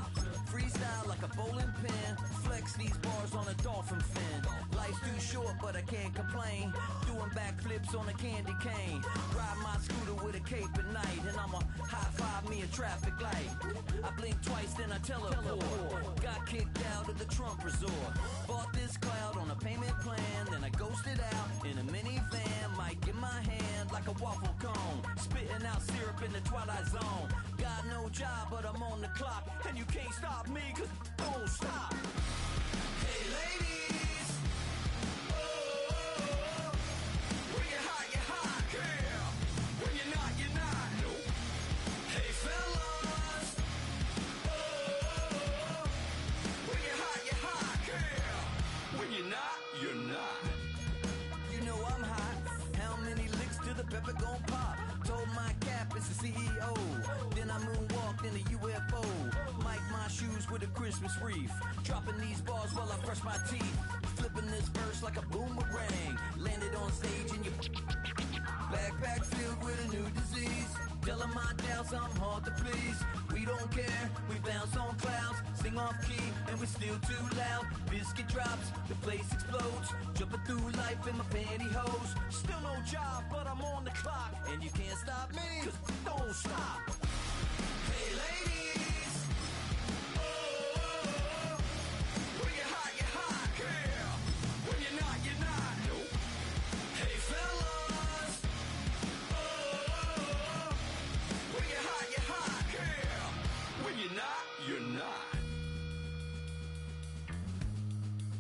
[SPEAKER 15] Freestyle like a bowling pin, flex these bars on a dolphin fin. Life's too short but I can't complain, doing backflips on a candy cane. Ride my scooter with a cape at night, and I'ma high five me a traffic light. I blink twice then I teleport, got kicked out of the Trump resort. Bought this cloud on a payment plan, then I ghosted out in a minivan. Mic in my hand like a waffle cone, spitting out syrup in the twilight zone. Got no job but I'm on the clock, and you can't stop me cause don't stop. Hey ladies, oh, when you're hot, girl. When you're not, nope. Hey fellas, oh, when you're hot, girl. When you're not, You know I'm hot. How many licks till the pepper gon' pop? Told my cap it's the CEO. Then I moonwalked in a UFO. Mic my shoes with a Christmas wreath. Dropping these bars while I brush my teeth. Flipping this verse like a boomerang. Landed on stage in your backpack filled with a new disease. Telling my doubts I'm hard to please. We don't care, we bounce on clouds. Sing off key and we're still too loud. Biscuit drops, the place explodes. Jumping through life in my pantyhose. Still no job, but I'm on the clock. And you can't stop me, cause don't stop. Hey ladies, oh, when you're hot, girl. When you're not, nope. Hey fellas, oh, when you're hot, girl. When you're not.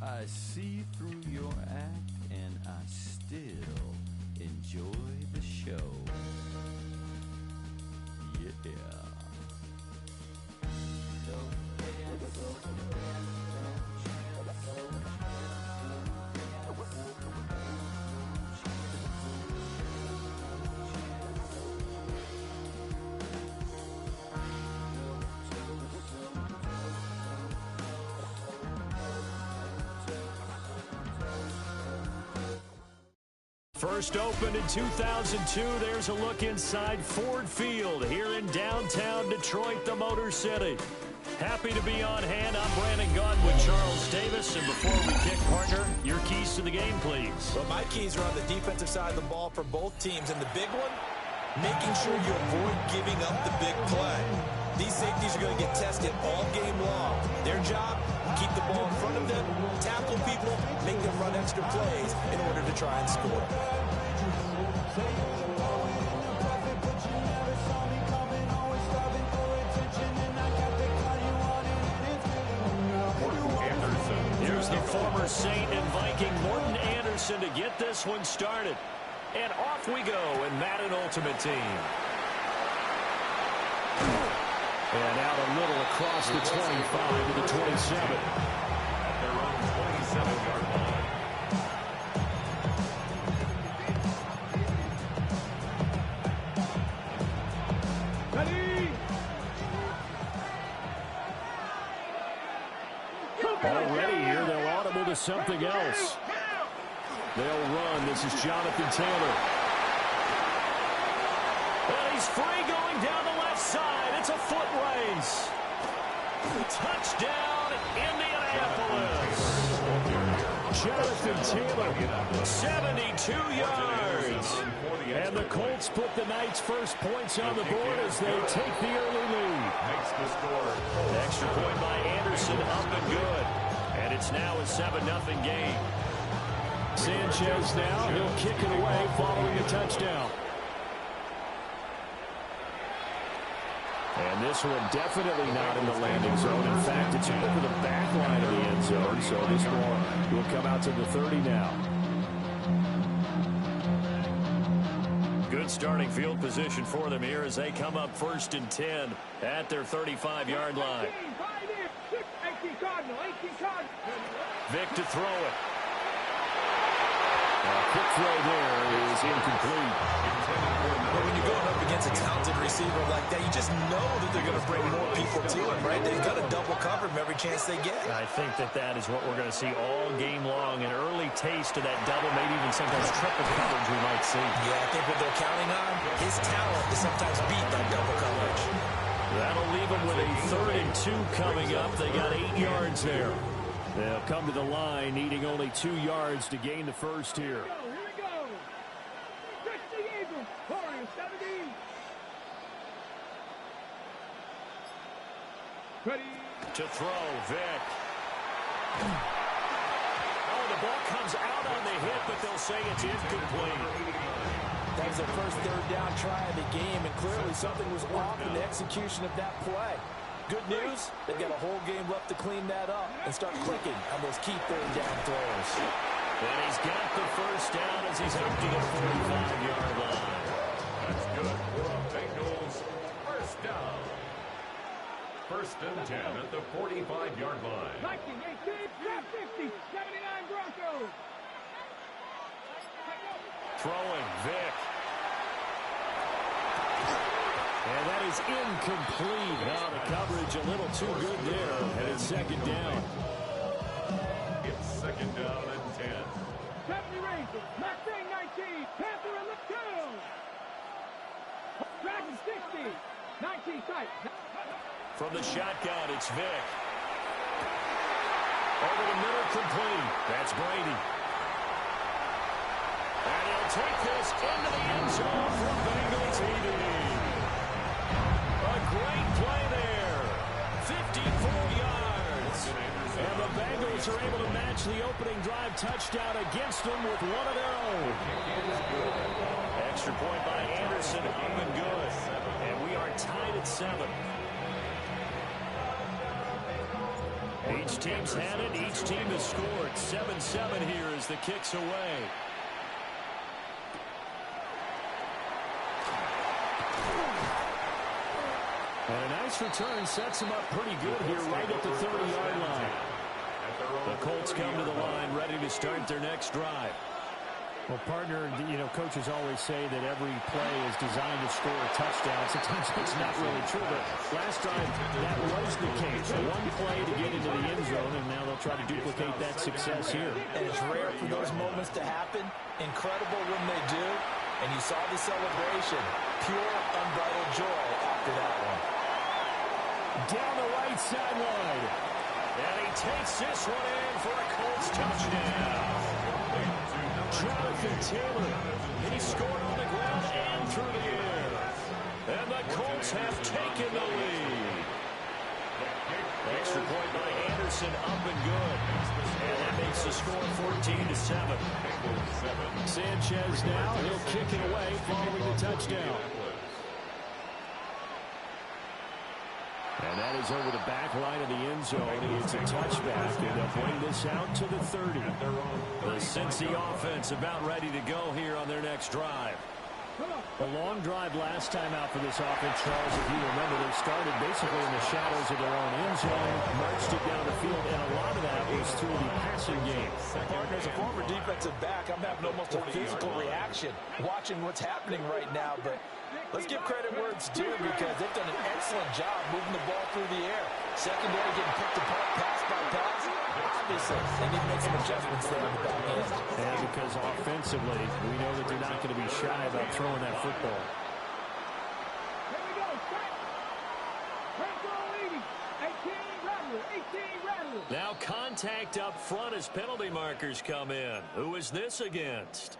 [SPEAKER 19] I see through your act and I still enjoy the show. Yeah.
[SPEAKER 4] First opened in 2002, there's a look inside Ford Field here in downtown Detroit, the Motor City. Happy to be on hand. I'm Brandon Gunn with Charles Davis. And before we kick, partner, your keys to the game, please.
[SPEAKER 14] Well, my keys are on the defensive side of the ball for both teams. And the big one, making sure you avoid giving up the big play. These safeties are going to get tested all game long. Their job, keep the ball in front of them, tackle people, make them run extra plays in order to try and score.
[SPEAKER 4] Here's the former Saint and Viking Morton Anderson to get this one started. And off we go in Madden Ultimate Team. And out a little across the 25 to the 27.
[SPEAKER 12] At their own 27-yard line.
[SPEAKER 2] Ready?
[SPEAKER 4] Already here, they'll audible to something else. They'll run. This is Jonathan Taylor. And he's free going down the left side. It's a foot race. Touchdown, Indianapolis. Jonathan Taylor, 72 yards. And the Colts put the Knights' first points on the board as they take the early lead.
[SPEAKER 12] Makes the score.
[SPEAKER 4] Extra point by Anderson, up and good. And it's now a 7-0 game. Sanchez now, he'll kick it away following a touchdown. And this one definitely not in the landing zone. In fact, it's over the back line of the end zone. So this ball will come out to the 30 now. Good starting field position for them here as they come up 1st and 10 at their 35-yard line. Vic to throw it. Quick throw there is incomplete.
[SPEAKER 14] But when you're going up against a talented receiver like that, you just know that they're going to bring more people to him, right? They've got to double cover him every chance they get.
[SPEAKER 4] I think that is what we're going to see all game long. An early taste of that double, maybe even sometimes triple coverage we might see.
[SPEAKER 14] Yeah, I think what they're counting on, his talent to sometimes beat that double coverage.
[SPEAKER 4] That'll leave them with a 3rd and 2 coming up. They got 8 yards there. They'll come to the line needing only 2 yards to gain the first here.
[SPEAKER 2] Ready.
[SPEAKER 4] To throw, Vic. Oh, the ball comes out on the hit, but they'll say it's incomplete.
[SPEAKER 14] That was their first 3rd down try of the game, and clearly something was off in the execution of that play. Good news, they've got a whole game left to clean that up and start clicking on those key 3rd down throws.
[SPEAKER 4] And he's got the first down as he's up to the 45-yard line.
[SPEAKER 12] That's good for a Bengals first down. 1st and 10 at the 45-yard line.
[SPEAKER 2] 19, 18, 50, 79 Broncos.
[SPEAKER 4] Throwing, Vic. And that is incomplete. Now the coverage a little too good there. And it's 2nd down.
[SPEAKER 12] It's 2nd down and 10.
[SPEAKER 2] 70 Rangers, Mustang 19, Panther in the 2. Dragon 60, 19 sight.
[SPEAKER 4] From the shotgun, it's Vic. Over the middle, complete. That's Brady. And he'll take this into the end zone for Bengals TD. A great play there. 54 yards. And the Bengals are able to match the opening drive touchdown against them with one of their own. Extra point by Anderson, up and good. And we are tied at 7. Each team's had it. Each team has scored. 7-7 here as the kick's away. And a nice return sets him up pretty good here right at the 30-yard line. The Colts come to the line ready to start their next drive.
[SPEAKER 20] Well, partner, coaches always say that every play is designed to score a touchdown. Sometimes it's not really true, but last drive that was the case. One play to get into the end zone, and now they'll try to duplicate that success here.
[SPEAKER 14] And it's rare for those moments to happen. Incredible when they do. And you saw the celebration. Pure, unbridled joy after that one.
[SPEAKER 4] Down the right sideline. And he takes this one in for a Colts touchdown. Jonathan Taylor. He scored on the ground and through the air. And the Colts have taken the lead. Extra point by Anderson, up and good. And that makes the score 14-7.
[SPEAKER 20] Sanchez now, he'll kick it away following the touchdown. And that is over the back line of the end zone. It's a touchback, and they'll bring this out to the 30.
[SPEAKER 4] The Cincy offense about ready to go here on their next drive.
[SPEAKER 20] A long drive last time out for this offense, Charles. If you remember, they started basically in the shadows of their own end zone, marched it down the field, and a lot of that was through the passing game.
[SPEAKER 14] Partner, as a former defensive back, I'm having almost a physical reaction watching what's happening right now, but let's give credit where it's due because they've done an excellent job moving the ball through the air. Secondary getting picked apart pass by pass. Obviously, they need to make some adjustments there on the back end.
[SPEAKER 20] And because offensively, we know that they're not going to be shy about throwing that football.
[SPEAKER 2] Here we go. Franco 18 Rattler.
[SPEAKER 4] Now contact up front as penalty markers come in. Who is this against?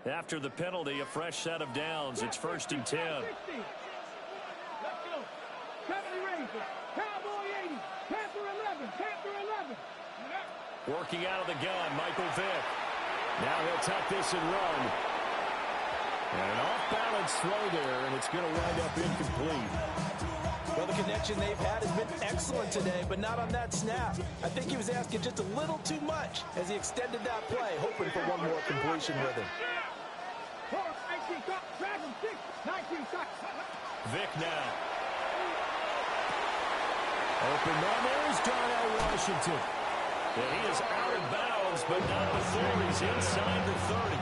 [SPEAKER 4] After the penalty, a fresh set of downs. It's 1st and 10.
[SPEAKER 2] Let's go. 70 Rangers. Cowboy 80. Panther 11.
[SPEAKER 4] Working out of the gun, Michael Vick. Now he'll tuck this and run. And an off-balance throw there, and it's going to wind up incomplete.
[SPEAKER 14] Well, the connection they've had has been excellent today, but not on that snap. I think he was asking just a little too much as he extended that play, hoping for one more completion with him.
[SPEAKER 4] Vick now.
[SPEAKER 20] Open man, there's Darnell Washington.
[SPEAKER 4] And he is out of bounds, but not before he's inside the 30.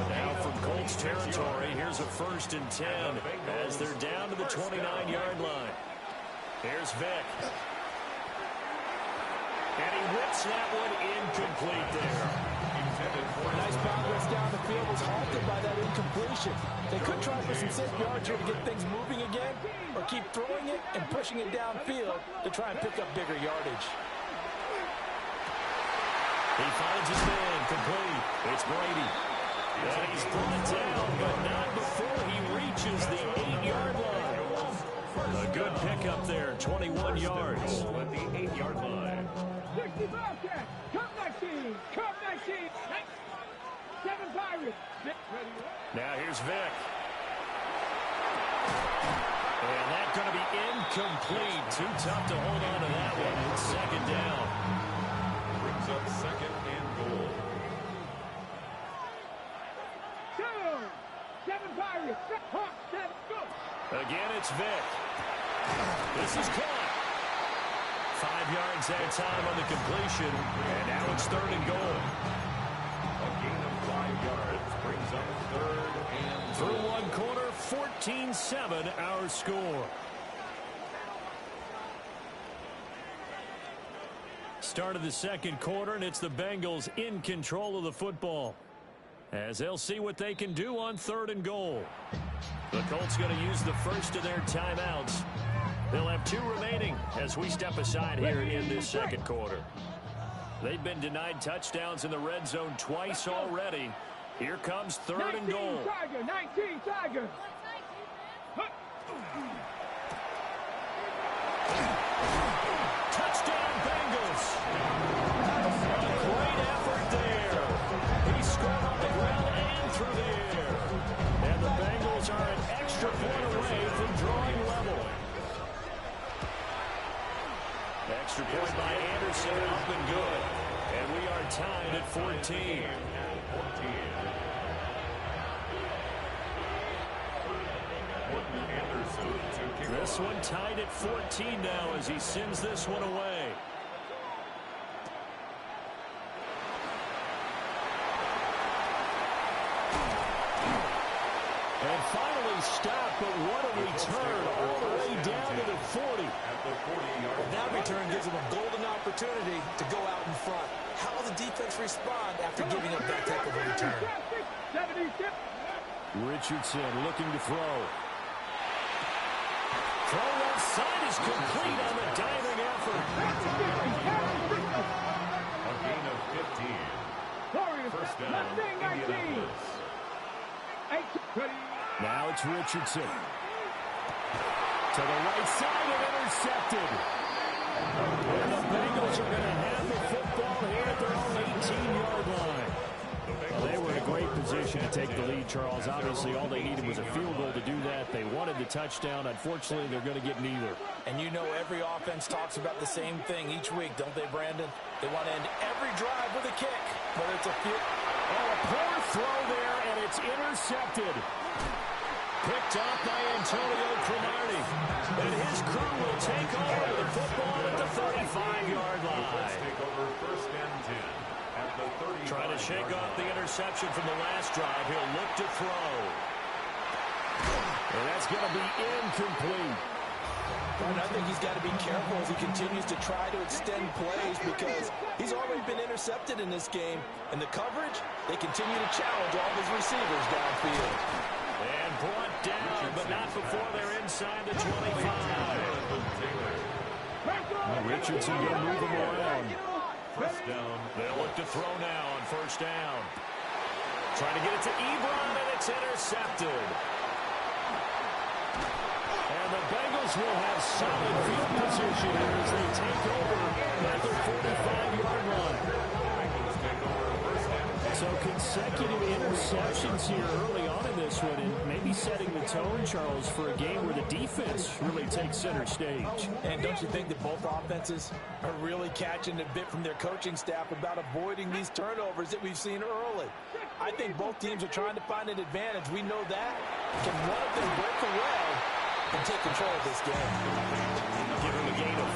[SPEAKER 4] Now from Colts territory, here's a 1st and 10 as they're down to the 29-yard line. Here's Vick. And he whips that one incomplete there.
[SPEAKER 14] Nice progress down the field was halted by that incompletion. They could try for some safe yards here to get things moving again, or keep throwing it and pushing it downfield to try and pick up bigger yardage.
[SPEAKER 4] He finds his man complete. It's Brady. And he's brought down, but not before he reaches the 8-yard line. A good pickup there, 21 yards.
[SPEAKER 12] At the 8-yard line.
[SPEAKER 3] 60 Bobcats, come 19, come 19, 7 Pirates.
[SPEAKER 4] Now here's Vick. And that's going to be incomplete. Too tough to hold on to that one. It's 2nd down.
[SPEAKER 12] Brings up 2nd and goal.
[SPEAKER 3] 7 Pirates, Hawks, 7, go.
[SPEAKER 4] Again, it's Vick. This is caught. 5 yards that time on the completion, and now it's 3rd and goal.
[SPEAKER 12] A gain of 5 yards brings up 3rd and
[SPEAKER 4] through one quarter, 14-7 our score.
[SPEAKER 20] Start of the 2nd quarter, and it's the Bengals in control of the football, as they'll see what they can do on 3rd and goal.
[SPEAKER 4] The Colts going to use the first of their timeouts. They'll have 2 remaining as we step aside here in this 2nd quarter.
[SPEAKER 20] They've been denied touchdowns in the red zone twice already. Here comes 3rd and goal.
[SPEAKER 3] 19 Tiger.
[SPEAKER 4] Touchdown Bengals. A great effort there. He scored on the ground and through the air.
[SPEAKER 20] And the Bengals are an extra point away from drawing level.
[SPEAKER 4] Extra point by Anderson, up and good. And we are tied at 14.
[SPEAKER 20] This one tied at 14 now as he sends this one away. And finally stopped, but what a return all the way down to the 40.
[SPEAKER 14] That return gives them a golden opportunity to go out in front. How will the defense respond after giving up that type of a return?
[SPEAKER 20] Richardson looking to throw.
[SPEAKER 4] Throw left side is complete on the diving effort.
[SPEAKER 12] A gain of 15. First down, Indianapolis.
[SPEAKER 20] Now it's Richardson. To the right side and intercepted. And the Bengals are going to have the football here at their own 18-yard line. Well, they were in a great position to take the lead, Charles. Obviously, all they needed was a field goal to do that. They wanted the touchdown. Unfortunately, they're going to get neither.
[SPEAKER 14] And you know every offense talks about the same thing each week, don't they, Brandon? They want to end every drive with a kick, whether it's a field.
[SPEAKER 20] Oh, a poor throw there, and it's intercepted.
[SPEAKER 4] Picked up by Antonio Cromartie. And his crew will take over the football at the 35-yard line.
[SPEAKER 12] Let's take over 1st and 10 at the 35.
[SPEAKER 4] Trying to shake off the interception from the last drive. He'll look to throw.
[SPEAKER 20] And that's going to be incomplete.
[SPEAKER 14] And I think he's got to be careful as he continues to try to extend plays because he's already been intercepted in this game. And the coverage, they continue to challenge all of his receivers downfield.
[SPEAKER 4] And brought down, but not before they're inside the 25.
[SPEAKER 20] Well, Richardson going to move him around.
[SPEAKER 12] First down.
[SPEAKER 4] They'll look to throw now on 1st down. Trying to get it to Ebron, and it's intercepted.
[SPEAKER 20] And the Bengals will have solid field position here as they take over at their 45-yard line. So consecutive interceptions here early on in this one, and maybe setting the tone, Charles, for a game where the defense really takes center stage.
[SPEAKER 14] And don't you think that both offenses are really catching a bit from their coaching staff about avoiding these turnovers that we've seen early? I think both teams are trying to find an advantage. We know that. Can one of them break away and take control of this game?
[SPEAKER 4] Give him a gain of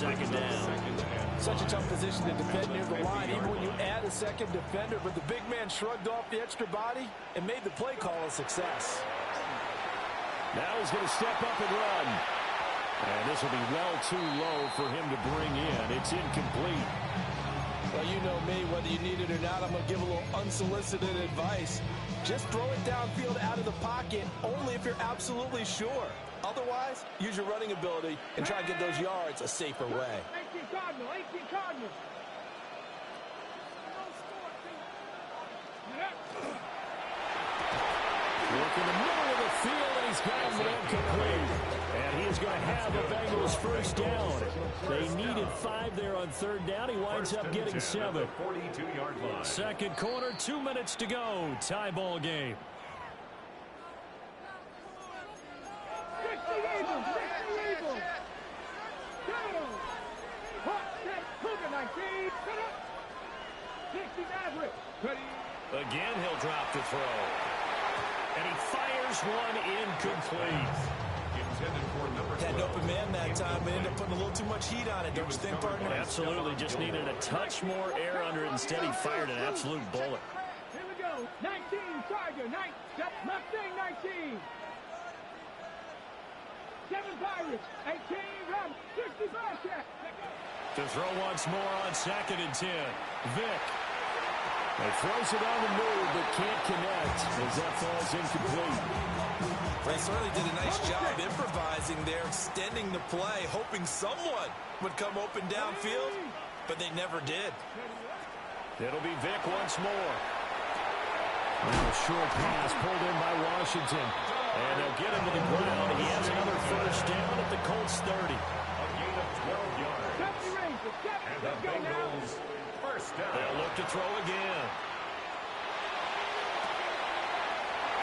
[SPEAKER 20] second down.
[SPEAKER 14] Such a tough position to defend near the line, even when you add a second defender. But the big man shrugged off the extra body and made the play call a success.
[SPEAKER 20] Now he's going to step up and run. And this will be well too low for him to bring in. It's incomplete.
[SPEAKER 14] Well, you know me, whether you need it or not, I'm going to give a little unsolicited advice. Just throw it downfield out of the pocket, only if you're absolutely sure. Otherwise, use your running ability and try to get those yards a safer way.
[SPEAKER 3] 18 Cardinal, 18 Cardinal.
[SPEAKER 20] Work in the middle of the field, and he's got him incomplete. And he is going to have the Bengals first down. They needed 5 there on third down. He winds up getting 7.
[SPEAKER 12] 42-yard line.
[SPEAKER 20] Second quarter, 2 minutes to go. Tie ball game.
[SPEAKER 3] 60 Eagles, 60 Eagles. Go. Hot, set, Cougar 19. Set up. 60 Maverick.
[SPEAKER 4] Again, he'll drop the throw. And he fires one incomplete.
[SPEAKER 14] Had an open man that time, but ended up putting a little too much heat on it, don't you think, partner?
[SPEAKER 20] Absolutely, just needed a touch more air under it. Instead, he fired an absolute bullet.
[SPEAKER 3] Here we go. 19 Tiger, Mustang 19. 7 Pirates, 18 Ram, 60 Bearcat.
[SPEAKER 20] To throw once more on second and 10. Vic. He throws it on the move, but can't connect as that falls incomplete.
[SPEAKER 14] They certainly did a nice job improvising there, extending the play, hoping someone would come open downfield, but they never did.
[SPEAKER 20] It'll be Vic once more. And a short pass pulled in by Washington. And they'll get him to the ground. He has another first down at the Colts 30.
[SPEAKER 12] A gain of 12 yards. And the Bengals first down.
[SPEAKER 20] They'll look to throw again.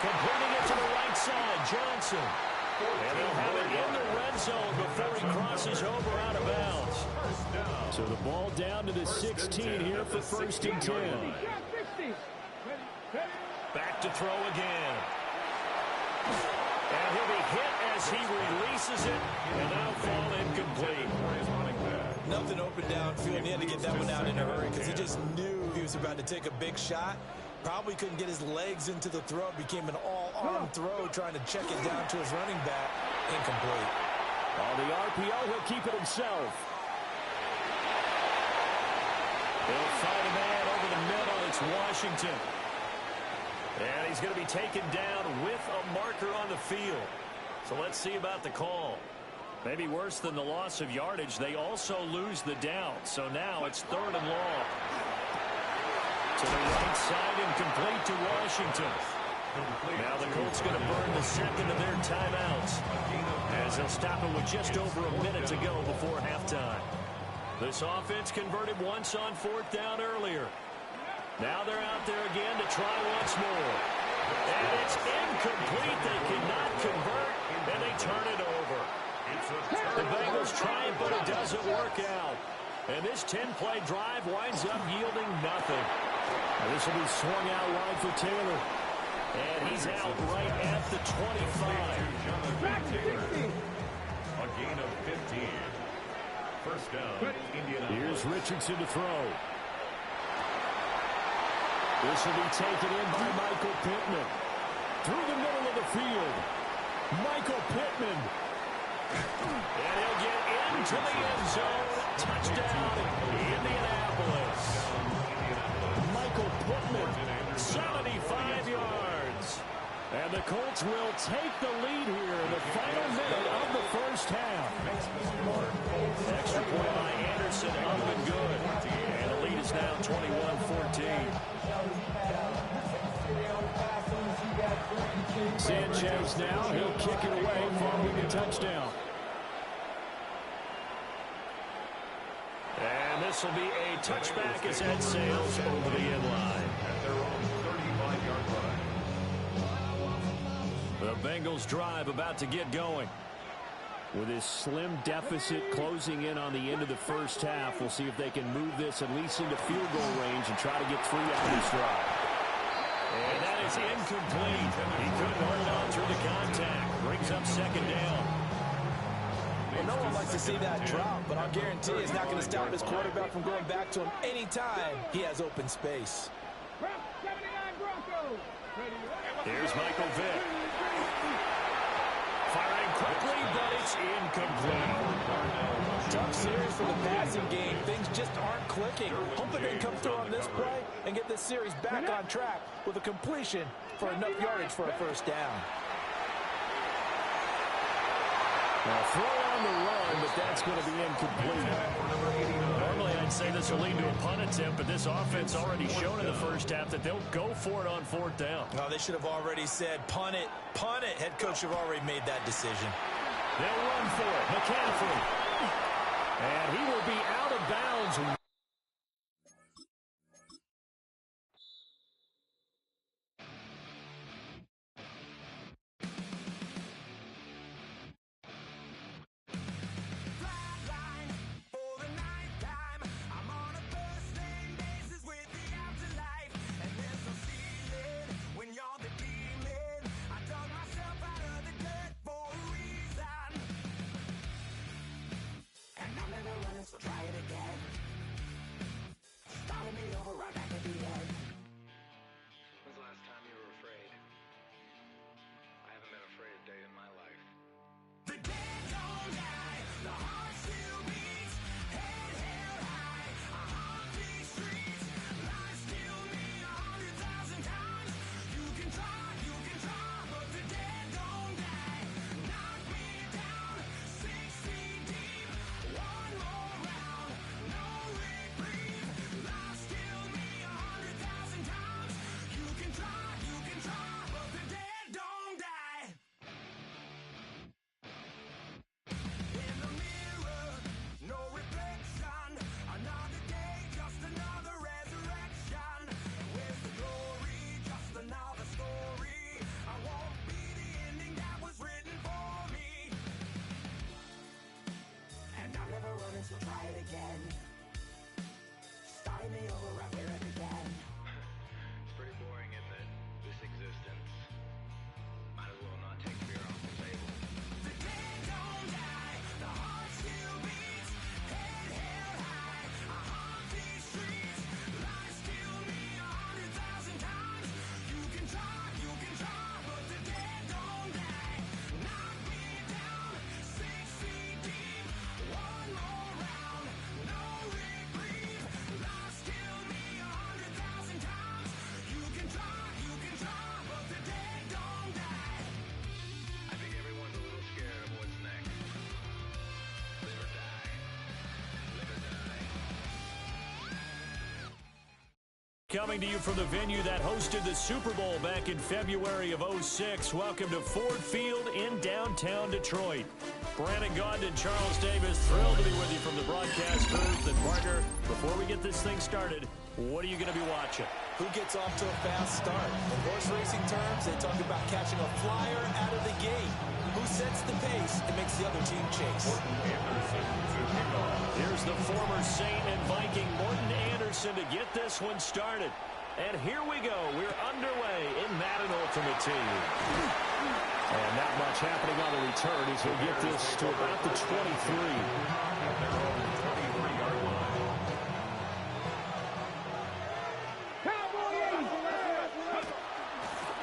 [SPEAKER 20] Completing it to the right side, Johnson. And they'll have it in the red zone before he crosses over out of bounds. So the ball down to the 16 here for first and 10. Back to throw again. And he'll be hit as he releases it, and now fall incomplete.
[SPEAKER 14] Nothing open downfield, and he had to get that one out in a hurry because he just knew he was about to take a big shot. Probably couldn't get his legs into the throw. It became an all-arm throw, trying to check it down to his running back. Incomplete.
[SPEAKER 20] On the RPO, he'll keep it himself. They'll find a man over the middle. It's Washington. And he's going to be taken down with a marker on the field. So let's see about the call. Maybe worse than the loss of yardage, they also lose the down. So now it's 3rd and long. To the right side and complete to Washington. Now the Colts going to burn the second of their timeouts as they'll stop it with just over a minute to go before halftime. This offense converted once on 4th down earlier. Now they're out there again to try once more. And it's incomplete. They cannot convert, and they turn it over. The Bengals try it, but it doesn't work out. And this 10-play drive winds up yielding nothing. And this will be swung out wide for Taylor. And he's out right at the 25.
[SPEAKER 12] A gain of 15. First down, Indianapolis.
[SPEAKER 20] Here's Richardson to throw. This will be taken in by Michael Pittman. Through the middle of the field. Michael Pittman. And he'll get into the end zone. Touchdown, Indianapolis. Michael Pittman, 75 yards. And the Colts will take the lead here in the final minute of the first half. Extra point by Anderson, up and good. And the lead is now 21-14. Sanchez now, he'll kick it away, following a touchdown. And this will be a touchback as that sails over the end line.
[SPEAKER 12] At their own 35-yard line.
[SPEAKER 20] The Bengals drive about to get going. With his slim deficit closing in on the end of the first half, we'll see if they can move this at least into field goal range and try to get 3 out of this drive. And that is incomplete. He couldn't hold on through the contact. Brings up second down.
[SPEAKER 3] Well,
[SPEAKER 14] No one likes to see that drop, but I'll guarantee it's not going to stop his quarterback from going back to him anytime he has open space.
[SPEAKER 4] Here's Michael Vick. Firing quickly, but it's incomplete.
[SPEAKER 14] Tough series for the passing game. Things just aren't clicking. Hoping they can come through on this play and get this series back on track with a completion for enough yardage for a first down.
[SPEAKER 4] Now throw on the run, but that's going to be incomplete. Normally I'd say this will lead to a punt attempt, but this offense already shown in the first half that they'll go for it on fourth down.
[SPEAKER 14] No, they should have already said punt it, punt it. Head coach should have already made that decision.
[SPEAKER 4] They'll run for it. McCaffrey. And he will be out of bounds. Coming to you from the venue that hosted the Super Bowl back in February of '06. Welcome to Ford Field in downtown Detroit. Brandon Gaudin and Charles Davis, thrilled to be with you from the broadcast booth. And partner, before we get this thing started, what are you going to be watching?
[SPEAKER 14] Who gets off to a fast start? In horse racing terms, they talk about catching a flyer out of the gate. Who sets the pace and makes the other team chase?
[SPEAKER 4] Here's the former Saint and Viking Morton Anderson to get this one started. And here we go. We're underway in Madden Ultimate Team. And not much happening on the return as he'll get this to about the 23.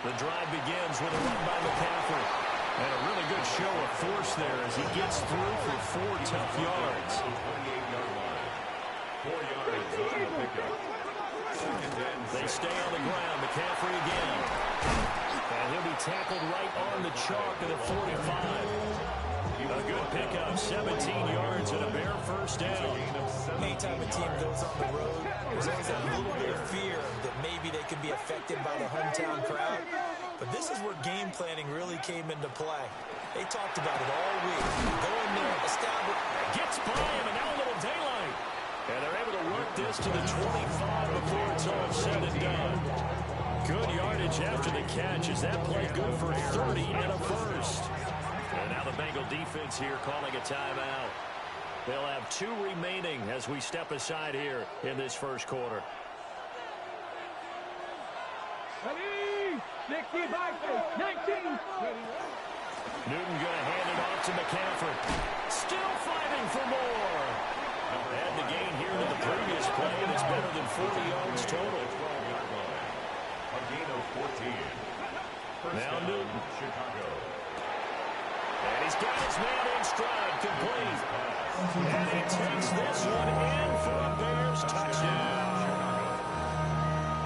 [SPEAKER 4] The drive begins with a run by McCaffrey. And a really good show of force there as he gets through for 4 tough yards.
[SPEAKER 12] 4 yards on the pickup.
[SPEAKER 4] They stay on the ground. McCaffrey again. And he'll be tackled right on the chalk at the 45. A good pickup, 17 yards and a bare first down.
[SPEAKER 14] Anytime a team goes on the road, there's always that little bit of fear that maybe they could be affected by the hometown crowd. But this is where game planning really came into play. They talked about it all week. Go in there, establish.
[SPEAKER 4] Gets by him, and now a little daylight. And they're able to work this to the 25 before it's all said and done. Good yardage after the catch. Is that play good for 30 and a first? And now the Bengal defense here calling a timeout. They'll have 2 remaining as we step aside here in this first quarter.
[SPEAKER 3] Ready? 65, 19.
[SPEAKER 4] Newton going to hand it off to McCaffrey. still fighting for more. Add the gain here to the previous play, and it's better than 40 yards total.
[SPEAKER 12] A gain of 14.
[SPEAKER 4] Now Newton.
[SPEAKER 12] Chicago.
[SPEAKER 4] And he's got his man in stride, complete. And he takes this one in for a Bears touchdown.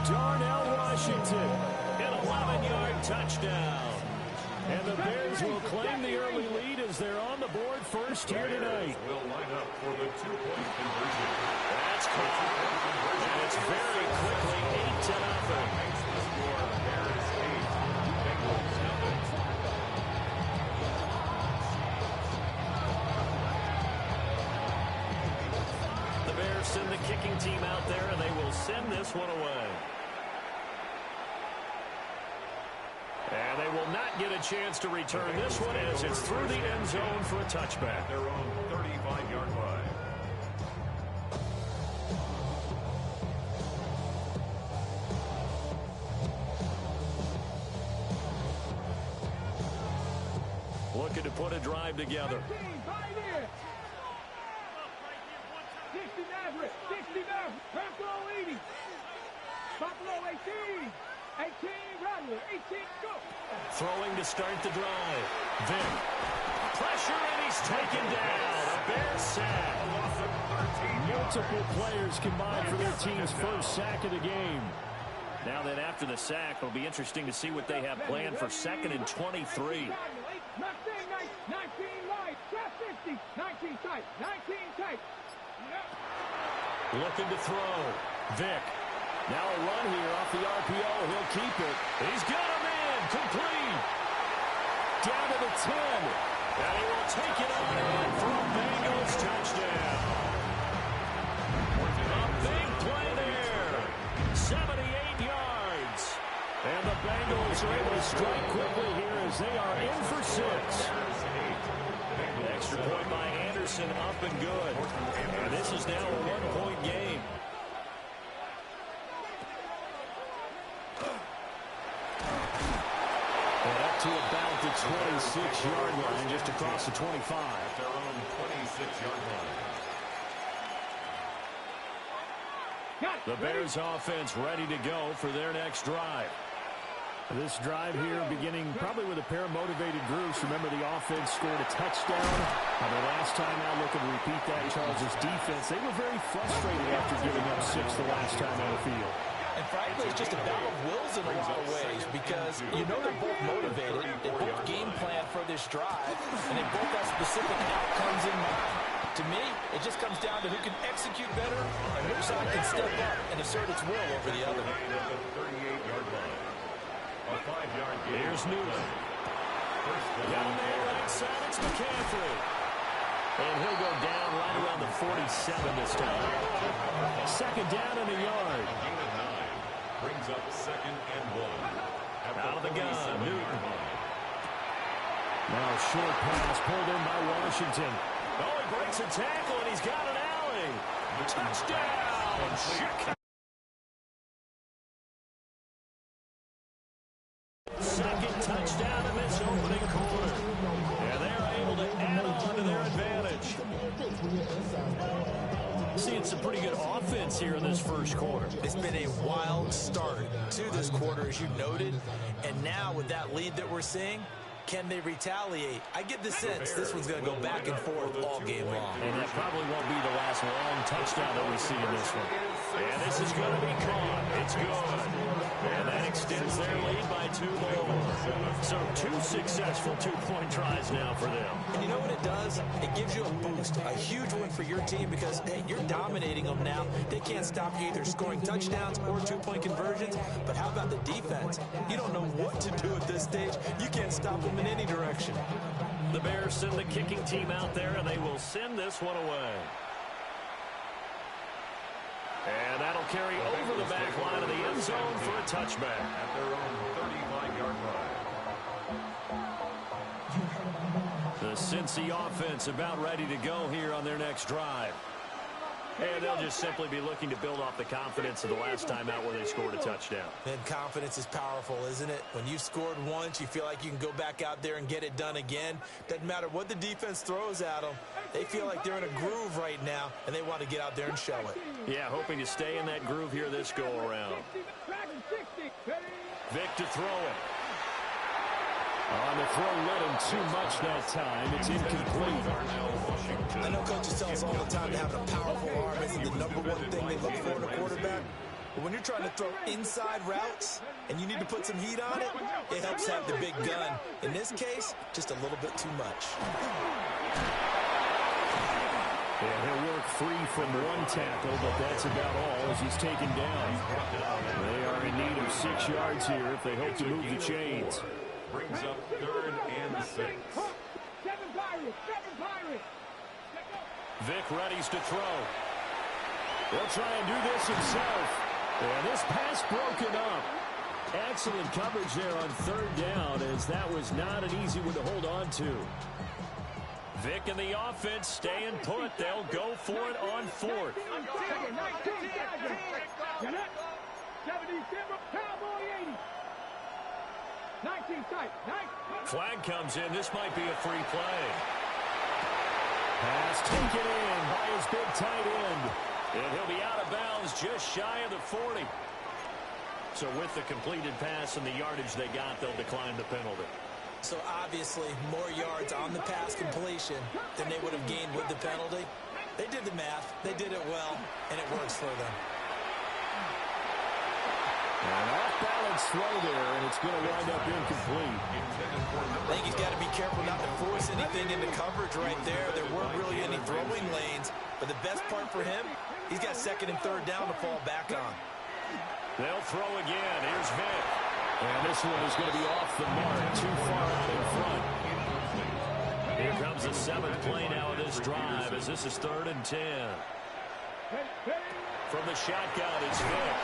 [SPEAKER 20] Darnell Washington.
[SPEAKER 4] An 11-yard touchdown.
[SPEAKER 20] And the Bears will claim the early lead as they're on the board first here tonight.
[SPEAKER 12] Will line up for the two-point conversion.
[SPEAKER 4] That's caught. And it's very quickly 8-0.
[SPEAKER 12] Makes the score Bears 8, Bengals nothing.
[SPEAKER 4] The Bears send the kicking team out there, and they will send this one away. And they will not get a chance to return this one as it's through the end zone for a touchback.
[SPEAKER 12] Their own 35-yard line.
[SPEAKER 4] Looking to put a drive together.
[SPEAKER 3] 60 Nazareth, 60 Nazareth, Buffalo 80, Buffalo 18, 18 Rattler, 18 go.
[SPEAKER 4] Throwing to start the drive. Vic. Pressure, and he's taken down. A Bears sack.
[SPEAKER 20] Multiple players combined for their team's first sack of the game.
[SPEAKER 4] Now then, after the sack, it'll be interesting to see what they have planned for 2nd and 23.
[SPEAKER 3] 19 wide, 50, 19 tight, 19 tight.
[SPEAKER 4] Looking to throw. Vic.
[SPEAKER 20] Now a run here off the RPO. He'll keep it.
[SPEAKER 4] He's got a man. Complete.
[SPEAKER 20] Down to the 10.
[SPEAKER 4] And he will take it on in for a Bengals touchdown. A big play there. 78 yards.
[SPEAKER 20] And the Bengals are able to strike quickly here as they are in for 6.
[SPEAKER 4] Extra point by Anderson, up and good. And this is now a 1-point game.
[SPEAKER 20] And up to about the 26-yard line, just across the 25.
[SPEAKER 12] Their own 26-yard line.
[SPEAKER 4] The Bears offense ready to go for their next drive.
[SPEAKER 20] This drive here beginning probably with a pair of motivated groups. Remember, the offense scored a touchdown. The last time out, looking to repeat that, Charles' defense, they were very frustrated after giving up 6 the last time on the field.
[SPEAKER 14] And frankly, it's just a battle of wills in a lot of ways because you know they're both motivated, they both game plan for this drive, and they both have specific outcomes in mind. To me, it just comes down to who can execute better and which side can step up and assert its will over the other.
[SPEAKER 12] 38-yard line. A 5-yard gain.
[SPEAKER 4] Here's Newton. Down there right side, it's McCaffrey. And he'll go down right around the 47 this time.
[SPEAKER 20] 2nd down and a yard.
[SPEAKER 12] Gain of 9. Brings up 2nd and 1.
[SPEAKER 4] Out of the gun, Newton.
[SPEAKER 20] Now a short pass pulled in by Washington.
[SPEAKER 4] Oh, he breaks a tackle, and he's got an alley. Touchdown, Chicago. 2nd touchdown in this opening quarter. And they're able to add on to their advantage. Seeing some pretty good offense here in this first quarter.
[SPEAKER 14] It's been a wild start to this quarter, as you noted. And now with that lead that we're seeing, can they retaliate? I get the sense this one's going to go back and forth all game long.
[SPEAKER 4] And that probably won't be the last long touchdown that we see in this one. And this is going to be caught. It's good. And that extends their lead by 2 more. So 2 successful 2-point tries now for them.
[SPEAKER 14] And you know what it does? It gives you a boost, a huge one for your team because, hey, you're dominating them now. They can't stop you either scoring touchdowns or 2-point conversions. But how about the defense? You don't know what to do at this stage. You can't stop them in any direction.
[SPEAKER 4] The Bears send the kicking team out there, and they will send this one away. And that'll carry over the back line of the end zone for a touchback.
[SPEAKER 12] At their own 35-yard line.
[SPEAKER 4] The Cincy offense about ready to go here on their next drive. And they'll just simply be looking to build off the confidence of the last time out where they scored a touchdown.
[SPEAKER 14] And confidence is powerful, isn't it? When you've scored once, you feel like you can go back out there and get it done again. Doesn't matter what the defense throws at them. They feel like they're in a groove right now, and they want to get out there and show it.
[SPEAKER 4] Yeah, hoping to stay in that groove here this go-around. Vic to throw it.
[SPEAKER 20] On the throw, let him too much that time. It's incomplete.
[SPEAKER 14] I know coaches tell us all the time that having a powerful arm isn't the #1 thing they look for in a quarterback. But when you're trying to throw inside routes and you need to put some heat on it, it helps have the big gun. In this case, just a little bit too much.
[SPEAKER 20] And he'll work free from one tackle, but that's about all as he's taken down. They are in need of 6 yards here if they hope to move the chains.
[SPEAKER 12] Brings up 3rd and 6.
[SPEAKER 4] Vic readies to throw.
[SPEAKER 20] He'll try and do this himself. And this pass broken up. Excellent coverage there on 3rd down, as that was not an easy one to hold on to.
[SPEAKER 4] Vic and the offense staying put. They'll go for it on 4th. Flag comes in. This might be a free play.
[SPEAKER 20] Pass taken in by his big tight end.
[SPEAKER 4] And he'll be out of bounds just shy of the 40. So with the completed pass and the yardage they got, they'll decline the penalty.
[SPEAKER 14] So obviously more yards on the pass completion than they would have gained with the penalty. They did the math. They did it well, and it works for them.
[SPEAKER 20] An off-balance throw there, and it's going to wind up incomplete.
[SPEAKER 14] I think he's got to be careful not to force anything into coverage right there. There weren't really any throwing lanes, but the best part for him, he's got 2nd and 3rd down to fall back on.
[SPEAKER 4] They'll throw again. Here's Vic.
[SPEAKER 20] And this one is going to be off the mark, too far out in front.
[SPEAKER 4] Here comes the 7th play now of this drive, as this is 3rd and 10. From the shotgun, it's Vic.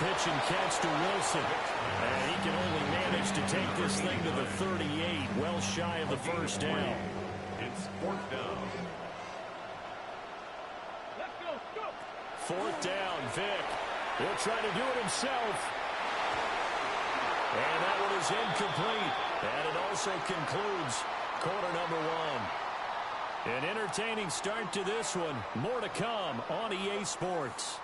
[SPEAKER 20] Pitch and catch to Wilson.
[SPEAKER 4] And he can only manage to take this thing to the 38, well shy of the 1st down.
[SPEAKER 12] It's 4th down.
[SPEAKER 4] 4th down, Vic.
[SPEAKER 20] He'll try to do it himself.
[SPEAKER 4] And that one is incomplete. And it also concludes quarter number 1. An entertaining start to this one. More to come on EA Sports.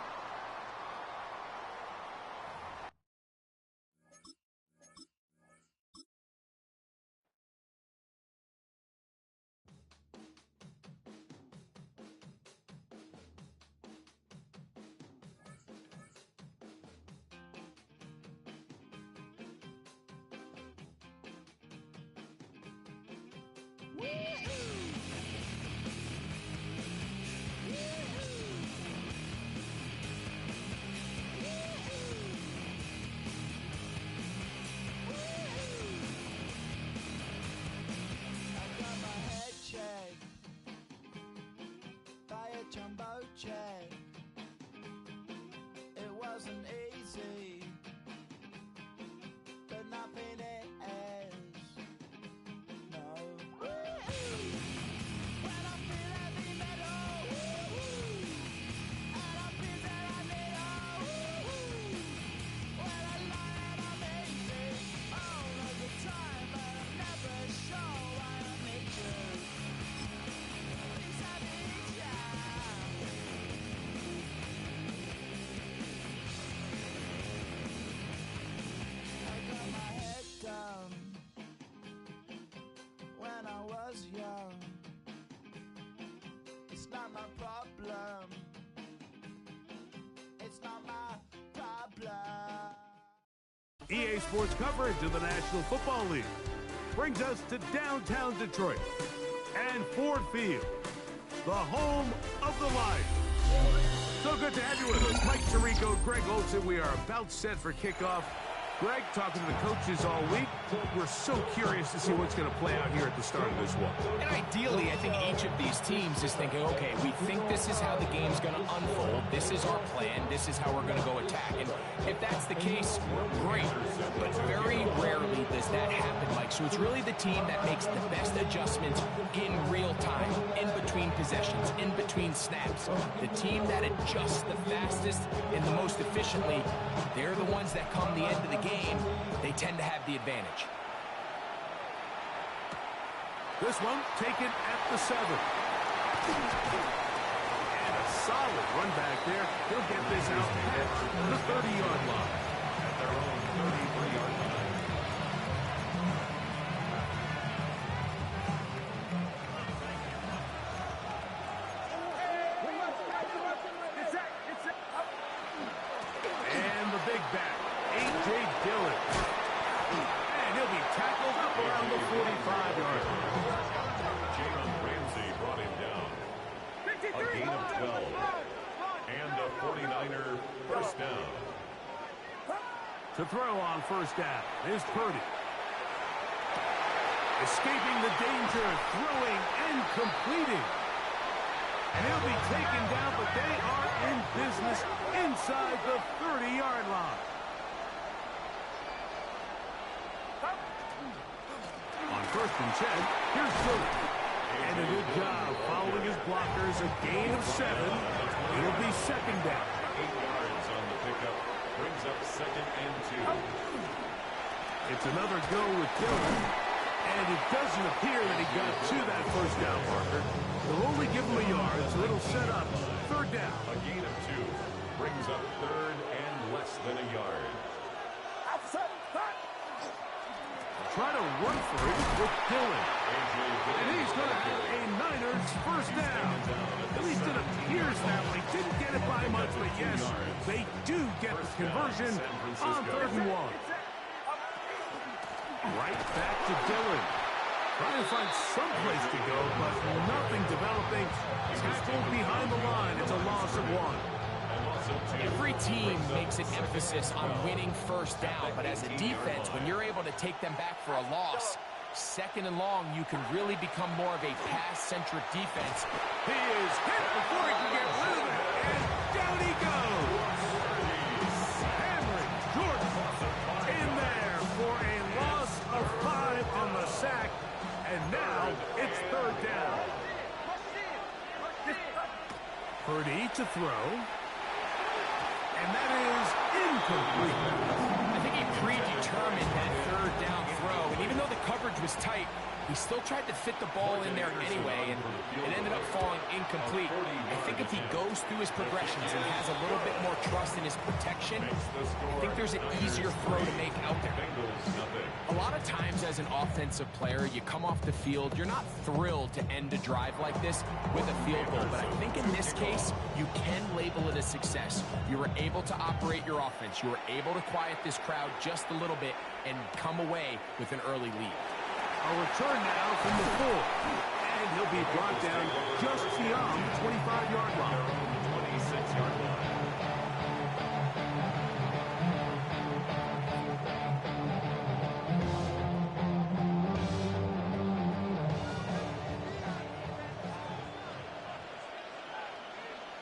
[SPEAKER 13] Jumbo jet. It wasn't easy, but nothing is. No. When I feel heavy metal, and I feel that I need when I lie and I'm easy all of the time, but I'm never sure why I need you. These heavy times. When I was young, it's not my problem. It's not my problem.
[SPEAKER 2] EA Sports coverage of the National Football League brings us to downtown Detroit and Ford Field, the home of the Lions. So good to have you with us. Mike Tirico, Greg Olsen. We are about set for kickoff. Greg, talking to the coaches all week, we're so curious to see what's going to play out here at the start of this one.
[SPEAKER 5] And ideally, I think each of these teams is thinking, okay, we think this is how the game's going to unfold. This is our plan. This is how we're going to go attack. And if that's the case, great. But very rarely does that happen, Mike. So it's really the team that makes the best adjustments in real time, in between possessions. possessions, in between snaps. The team that adjusts the fastest and the most efficiently, they're the ones that come the end of the game, they tend to have the advantage.
[SPEAKER 2] This one taken at the 7. And a solid run back there. He'll get this out at the 30-yard line.
[SPEAKER 12] At their own 33-yard line.
[SPEAKER 2] And the big back, A.J. Dillon. And he'll be tackled up around the 45-yard line.
[SPEAKER 12] Jalen Ramsey brought him down. A gain of 12. And a 49er first down.
[SPEAKER 2] To throw on first down is Purdy. Escaping the danger, throwing and completing. And he'll be taken down, but they are in business inside the 30-yard line. On 1st and 10, here's Dillon. And a good job following his blockers. A gain of 7. It'll be second down.
[SPEAKER 12] 8 yards on the pickup. Brings up 2nd and 2.
[SPEAKER 2] It's another go with Dillon. And it doesn't appear that he got to that first down marker. They'll only give him a yard, so it'll set up 3rd down.
[SPEAKER 12] A gain of 2. Brings up 3rd and less than a yard.
[SPEAKER 2] Try to run for it with Dillon. And he's going to have a Niners first down. At least it appears that way. Didn't get it by much, but yes, they do get the conversion on 3rd and 1. Right back to Dillon. Trying to find some place to go, but nothing developing. Tackled behind the line. It's a loss of 1.
[SPEAKER 5] Every team makes an emphasis on winning first down, but as a defense, when you're able to take them back for a loss, 2nd and long, you can really become more of a pass-centric defense.
[SPEAKER 2] He is hit before he can get rid of it, and down he goes. Henry Jordan in there for a loss of 5 on the sack, and now it's 3rd down. Purdy to throw. And that is incomplete.
[SPEAKER 5] I think he predetermined that 3rd down throw, and even though the coverage was tight, he still tried to fit the ball in there anyway, and it ended up falling incomplete. I think if he goes through his progressions and has a little bit more trust in his protection, I think there's an easier throw to make out there. A lot of times as an offensive player, you come off the field, you're not thrilled to end a drive like this with a field goal, but I think in this case, you can label it a success. You were able to operate your offense. You were able to quiet this crowd just a little bit and come away with an early lead.
[SPEAKER 2] A return now from the 4. And he'll be brought down just beyond the 25-yard line.
[SPEAKER 12] 26-yard line.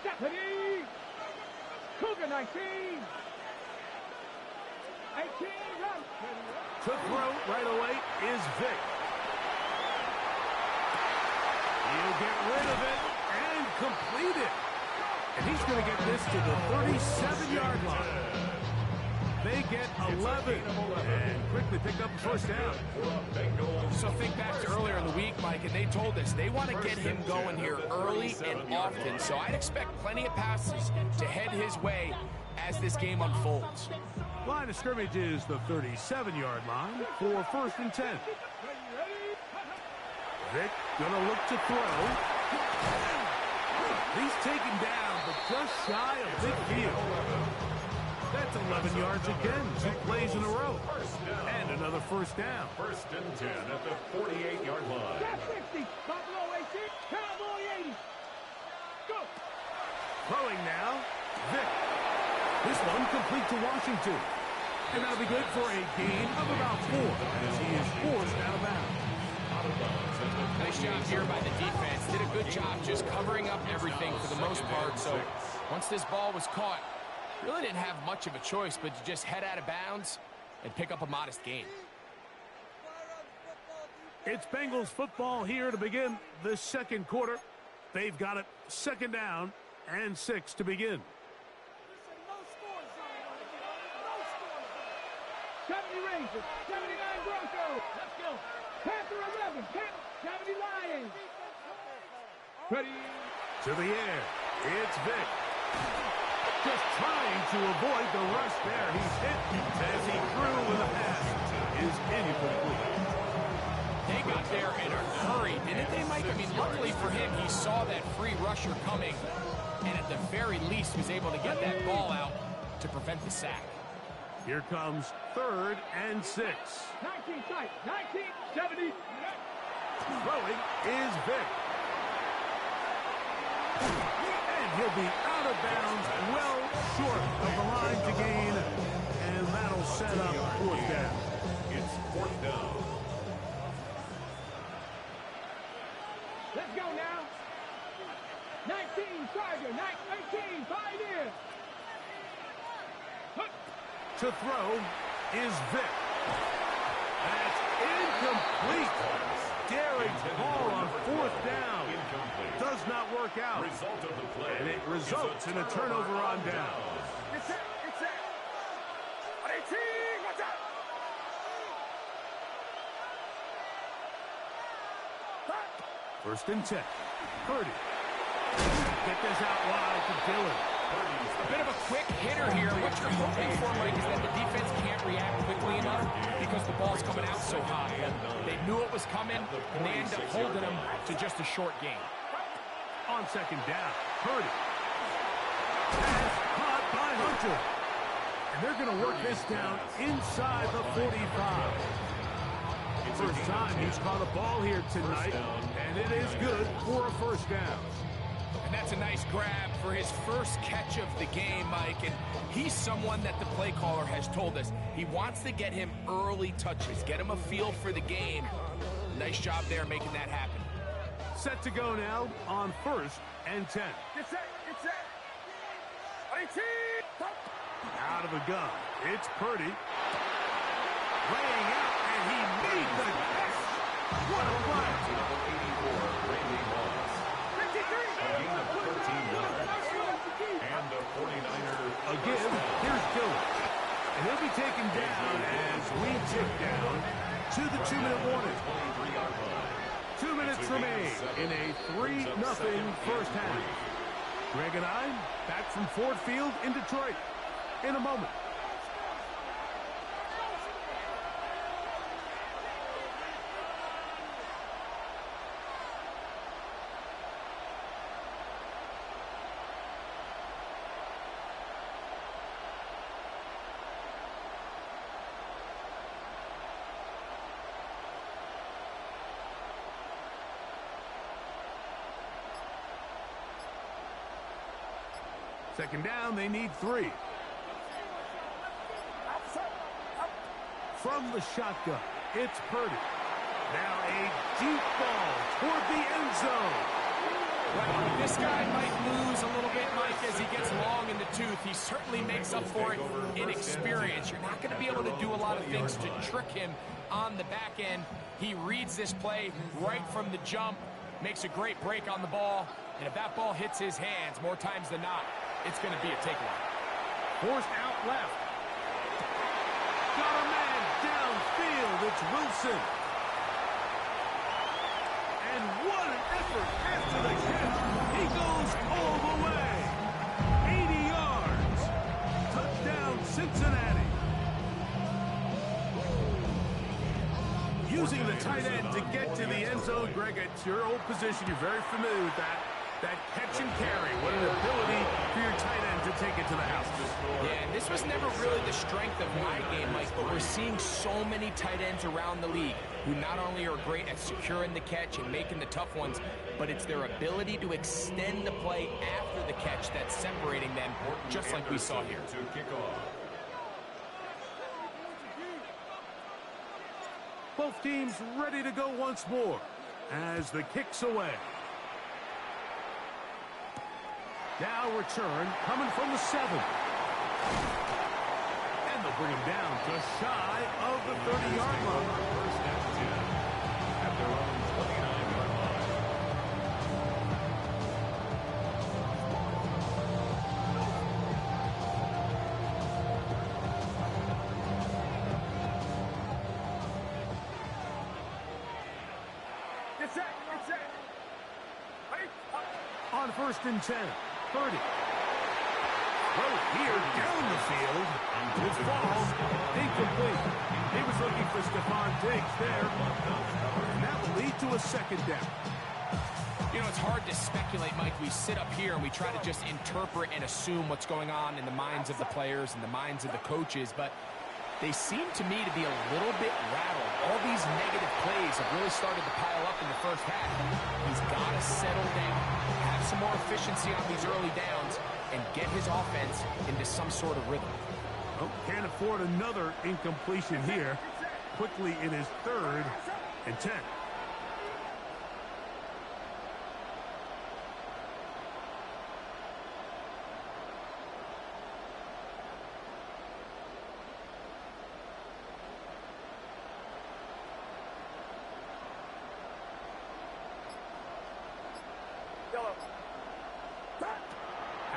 [SPEAKER 3] Deputy! Cougar 19! 18, run!
[SPEAKER 2] To throw right away is Vic. He'll get rid of it and complete it. And he's going to get this to the 37-yard line. They get 11 and quickly pick up the first down.
[SPEAKER 5] So think back to earlier in the week, Mike, and they told us they want to get him going here early and often. So I'd expect plenty of passes to head his way as this game unfolds.
[SPEAKER 2] Line of scrimmage is the 37-yard line for 1st and 10. Vic gonna look to throw. He's taken down, but just shy of midfield. That's 11 yards again, 2 plays in a row. And another first down.
[SPEAKER 12] 1st and 10 at the 48-yard line.
[SPEAKER 3] Got 60, Buffalo 18, Cowboy 80. Go!
[SPEAKER 2] Throwing now, Vic. This one complete to Washington. And that'll be good for a gain of about 4 as he is forced out of bounds.
[SPEAKER 5] Nice job here by the defense. Did a good job just covering up everything for the most part. So once this ball was caught, really didn't have much of a choice but to just head out of bounds and pick up a modest gain.
[SPEAKER 2] It's Bengals football here to begin the 2nd quarter. They've got it 2nd down and 6 to begin.
[SPEAKER 3] 70 Rangers, 79 Broncos. Let's go. Panther 11, 70 Lions. Ready.
[SPEAKER 2] To the air. It's Vic. Just trying to avoid the rush there. He's hit as he threw with a pass. Is incomplete.
[SPEAKER 5] They got there in a hurry, didn't they, Mike? I mean, luckily for him, he saw that free rusher coming, and at the very least was able to get that ball out to prevent the sack.
[SPEAKER 2] Here comes 3rd and 6.
[SPEAKER 3] 19 tight, 19, 70.
[SPEAKER 2] Throwing is Vic. And he'll be out of bounds, well short of the line to gain, and that'll set up 4th down.
[SPEAKER 12] It's 4th down.
[SPEAKER 3] Let's go now. 19, Charger, 18, Pioneer.
[SPEAKER 2] To throw is Vic. That's incomplete. Daring ball on 4th down. Does not work out.
[SPEAKER 12] Result of the play.
[SPEAKER 2] And it results in a turnover on down.
[SPEAKER 3] It's it. 18, watch out.
[SPEAKER 2] First and 10. Purdy. Get this out wide to Dillon.
[SPEAKER 5] A bit of a quick hitter here. What you're hoping for, Mike, is that the defense can't react quickly enough because the ball's coming out so high. They knew it was coming, and they end up holding them to just a short game.
[SPEAKER 2] On 2nd down, Purdy. Pass caught by Hunter. And they're going to work this down inside the 45. First time he's caught a ball here tonight, and it is good for a 1st down.
[SPEAKER 5] And that's a nice grab for his first catch of the game, Mike. And he's someone that the play caller has told us he wants to get him early touches, get him a feel for the game. Nice job there making that happen.
[SPEAKER 2] Set to go now on 1st and 10.
[SPEAKER 3] It's it. 18.
[SPEAKER 2] Out of the gun. It's Purdy. Laying out, and he made the catch. What a play.
[SPEAKER 12] Number 84, Randy Moss. A gain of 13 yards. And a 49er.
[SPEAKER 2] Again, here's Dillon. And he'll be taken down as we tick down to the 2-minute warning. 2 minutes remain in a 3-0 first half. Greg and I back from Ford Field in Detroit in a moment. Second down, they need 3. From the shotgun, it's Purdy. Now a deep ball toward the end zone.
[SPEAKER 5] Well, this guy might lose a little bit, Mike, as he gets long in the tooth. He certainly makes up for it in experience. You're not going to be able to do a lot of things to trick him on the back end. He reads this play right from the jump, makes a great break on the ball, and if that ball hits his hands more times than not, it's going to be a takeaway.
[SPEAKER 2] Forced out left. Got a man downfield. It's Wilson. And what an effort after the catch. He goes all the way. 80 yards. Touchdown, Cincinnati. Using the tight end to get to the end zone. Greg, it's your old position. You're very familiar with that. That catch and carry. What an ability for your tight end to take it to the house.
[SPEAKER 5] Yeah, and this was never really the strength of my game, Mike, but we're seeing so many tight ends around the league who not only are great at securing the catch and making the tough ones, but it's their ability to extend the play after the catch that's separating them, just like we saw here.
[SPEAKER 12] To kick off.
[SPEAKER 2] Both teams ready to go once more as the kick's away. Now return coming from the 7. And they'll bring him down just shy of the 30-yard line.
[SPEAKER 12] First and 10 at their own 29-yard line.
[SPEAKER 2] On 1st and 10, Purdy. Right here, down the field. It falls incomplete. He was looking for Stephon Diggs there. And that will lead to a 2nd down.
[SPEAKER 5] You know, it's hard to speculate, Mike. We sit up here and we try to just interpret and assume what's going on in the minds of the players and the minds of the coaches, but they seem to me to be a little bit rattled. All these negative plays have really started to pile up in the first half. He's got to settle down, have some more efficiency on these early downs, and get his offense into some sort of rhythm.
[SPEAKER 2] Oh, can't afford another incompletion here. Quickly in his 3rd and 10.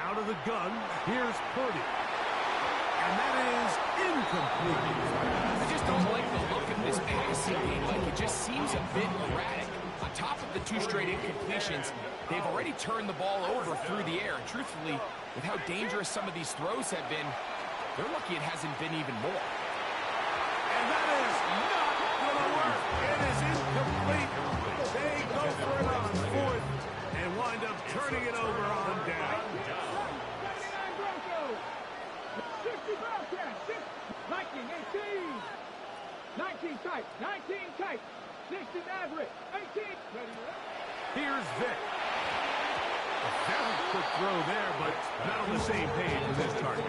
[SPEAKER 2] Out of the gun, here's Purdy. And that is incomplete.
[SPEAKER 5] I just don't like the look of this passing game. Like, it just seems a bit erratic. On top of the 2 straight incompletions, they've already turned the ball over through the air. And truthfully, with how dangerous some of these throws have been, they're lucky it hasn't been even more.
[SPEAKER 2] And that is not going to work. It is incomplete. They go for it on 4th and wind up turning it over on down.
[SPEAKER 3] 19 tight, 19 tight, 16 average, 18.
[SPEAKER 2] Here's Vic. A very quick throw there, but not on the same page with his target.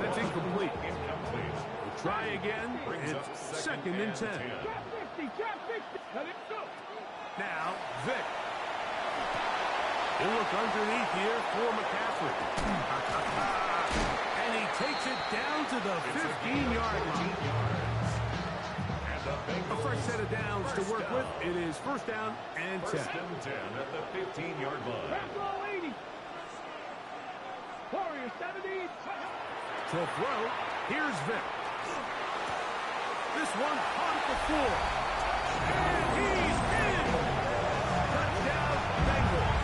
[SPEAKER 2] That's incomplete. We'll try again. It's 2nd and 10. Now, Vic. He'll look underneath here for McCaffrey. And he takes it down to the 15-yard line. A fresh set of downs to work with. It is 1st down and 10.
[SPEAKER 12] 1st and 10 at the 15-yard line.
[SPEAKER 3] That's all 80. Warriors 70.
[SPEAKER 2] To throw, here's Vic. This one caught at the 4. And he's in. Touchdown, Bengals.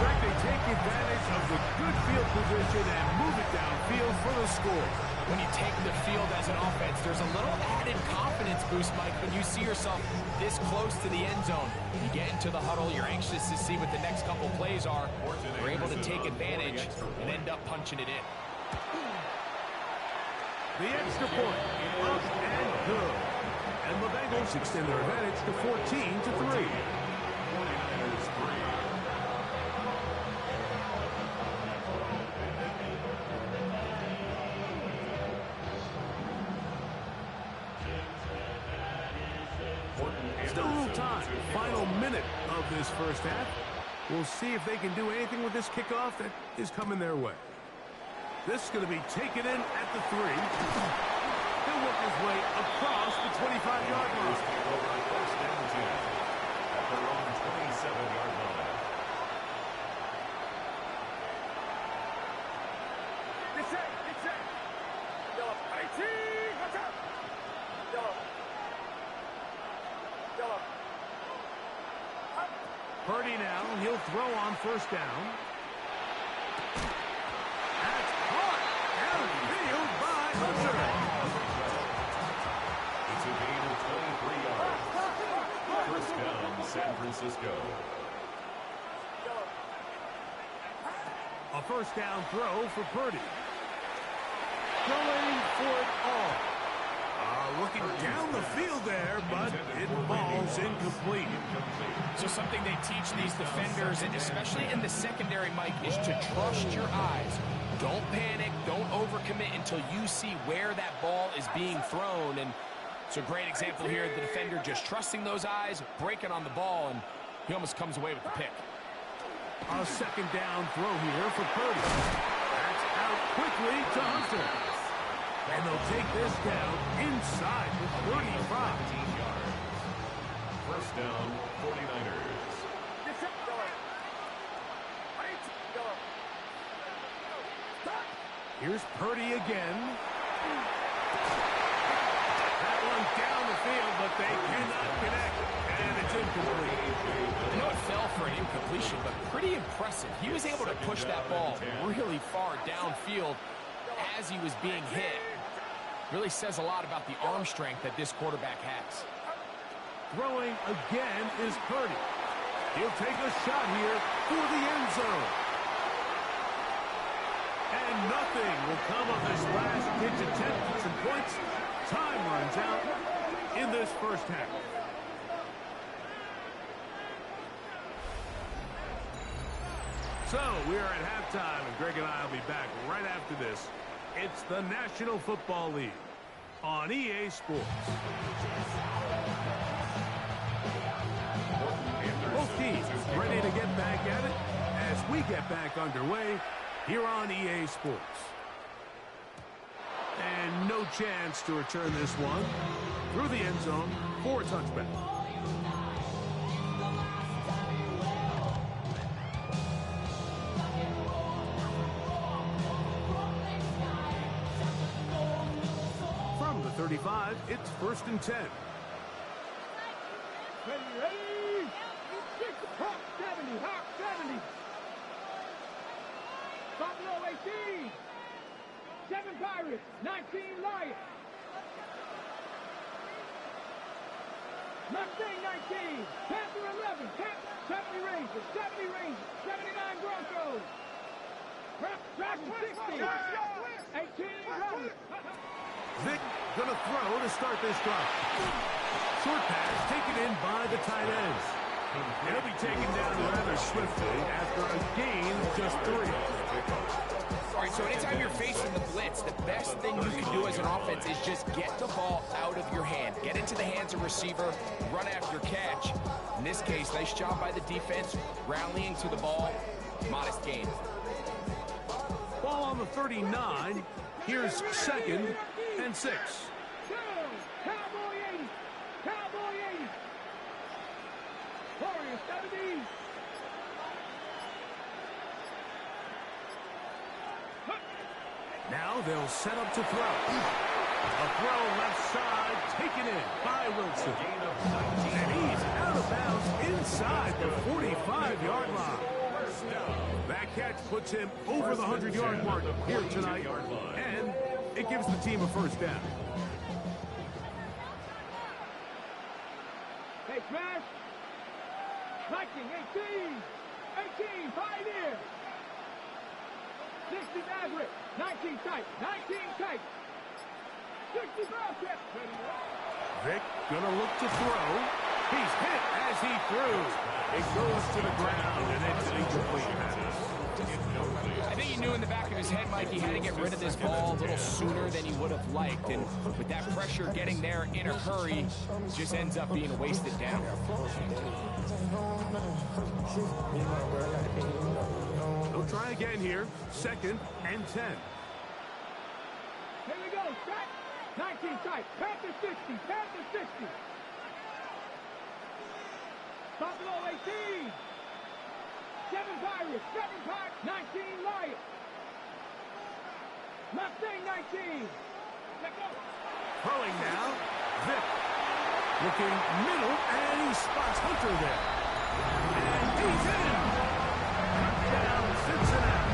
[SPEAKER 2] Greg, they take advantage of the good field position and move it downfield for the score.
[SPEAKER 5] When you take the field as an offense, there's a little added confidence boost, Mike, when you see yourself this close to the end zone. You get into the huddle, you're anxious to see what the next couple plays are. You're able to take advantage and end up punching it in.
[SPEAKER 2] The extra point, up and good. And the Bengals extend their advantage to 14-3.
[SPEAKER 12] 49ers 3.
[SPEAKER 2] Still a little time. Final minute of this first half. We'll see if they can do anything with this kickoff that is coming their way. This is going to be taken in at the 3. He'll work his way across the 25-yard line.
[SPEAKER 12] 1st and 10 at their own 27-yard line.
[SPEAKER 2] Purdy now, he'll throw on 1st down. That's caught downfield by Hunter.
[SPEAKER 12] It's a gain of 23 yards. 1st down, San Francisco.
[SPEAKER 2] A 1st down throw for Purdy. Going for it all. Looking down the field there, but it falls incomplete.
[SPEAKER 5] So something they teach these defenders, and especially in the secondary, Mike, is to trust your eyes. Don't panic. Don't overcommit until you see where that ball is being thrown. And it's a great example here. The defender just trusting those eyes, breaking on the ball, and he almost comes away with the pick.
[SPEAKER 2] A 2nd down throw here for Purdy. That's out quickly to Hunter. And they'll take this down inside the 35.
[SPEAKER 12] 1st down, 49ers.
[SPEAKER 2] Here's Purdy again. That one down the field, but they cannot connect. And it's incomplete.
[SPEAKER 5] combination, but pretty impressive. He was able to push that ball really far downfield as he was being hit. Really says a lot about the arm strength that this quarterback has.
[SPEAKER 2] Throwing again is Purdy. He'll take a shot here for the end zone. And nothing will come of this last-ditch attempt at some points. Time runs out in this first half. So we are at halftime, and Greg and I will be back right after this. It's the National Football League on EA Sports. Both teams ready to get back at it as we get back underway here on EA Sports. And no chance to return this one through the end zone for a touchback. From the 35, it's 1st and 10.
[SPEAKER 3] Ready? Hawk 70, Hawk 70. Buffalo 18. 7 Pirates, 19 Lions. Mustang 19, Panther 11, 70 Rangers, 79 Broncos. Dragon 60, 18 Rovers.
[SPEAKER 2] Vic gonna throw to start this drive. Short pass taken in by the tight ends. And he'll be taken down rather swiftly after a gain of just 3.
[SPEAKER 5] All right, so anytime you're facing the blitz, the best thing you can do as an offense is just get the ball out of your hand. Get into the hands of receiver, run after catch. In this case, nice job by the defense, rallying to the ball. Modest gain.
[SPEAKER 2] Ball on the 39. Here's 2nd and 6.
[SPEAKER 3] Cowboy 80, Cowboy 80. Warriors 70.
[SPEAKER 2] Now they'll set up to throw. A throw left side, taken in by Wilson. And he's out of bounds inside the 45-yard line. That catch puts him over the 100-yard mark here tonight, and it gives the team a first down.
[SPEAKER 3] Hey, smash. Viking 18, Pioneer. 60 Maverick, 19 tight, 60 Bobcat.
[SPEAKER 2] Vic gonna look to throw. He's hit as he threw. It goes to the ground, and it's an incomplete pass.
[SPEAKER 5] I think he knew in the back of his head, Mike, he had to get rid of this ball a little sooner than he would have liked. And with that pressure getting there in a hurry, just ends up being a wasted down.
[SPEAKER 2] They'll try again here. 2nd and 10.
[SPEAKER 3] Here we go, strike. 19 tight, Panther 60, Panther 60. Buffalo 18. 7 Pirates, 19 Lions. Mustang 19.
[SPEAKER 2] Throwing now. Vic looking middle, and he spots Hunter there. And he's in. Touchdown, Cincinnati.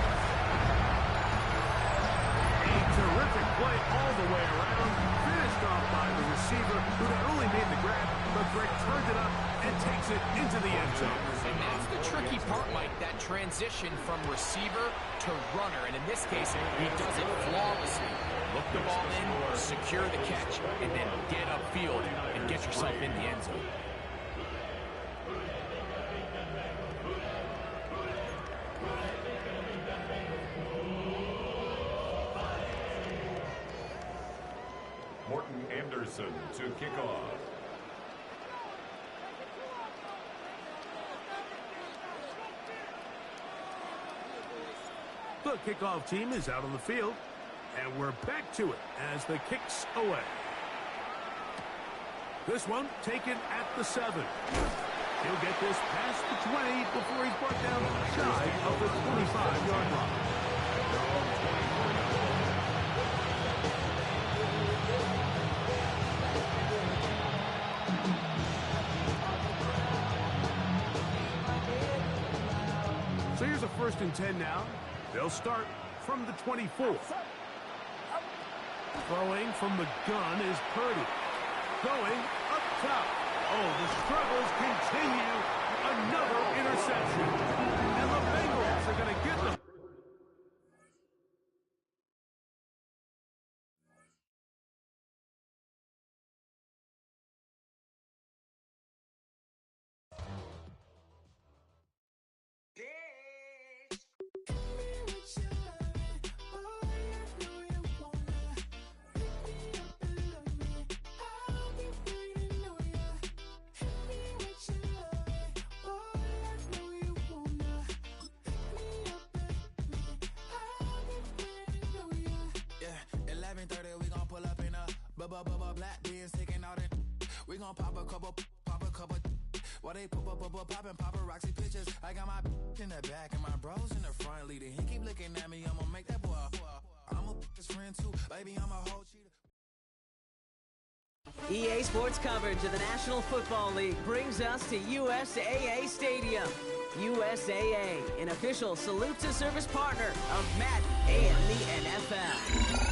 [SPEAKER 2] A terrific play all the way around. Finished off by the receiver, who not only made the grab, but Greg turned it up and takes it into the end zone.
[SPEAKER 5] And that's the tricky part, Mike, that transition from receiver to runner. And in this case, he does it flawlessly. Look the ball in, secure the catch, and then get upfield and get yourself in the end zone.
[SPEAKER 12] Morton Anderson to kick off.
[SPEAKER 2] The kickoff team is out on the field, and we're back to it as the kick's away. This one taken at the 7. He'll get this past the 20 before he's brought down shy of the 25-yard line. So here's a 1st and 10 now. They'll start from the 24. Throwing from the gun is Purdy. Going up top. Oh, the struggles continue. Another interception. And the Bengals are going to get them.
[SPEAKER 1] Black beans taking out it. We gon' pop a couple. While they poppin' paparazzi pictures. I got my in the back and my bros in the front leading. He keep looking at me, I'ma make that boy. I'm a his friend too, baby, I'm a whole cheater.
[SPEAKER 6] EA Sports coverage of the National Football League brings us to USAA Stadium. USAA, an official salute-to-service partner of Madden and the NFL.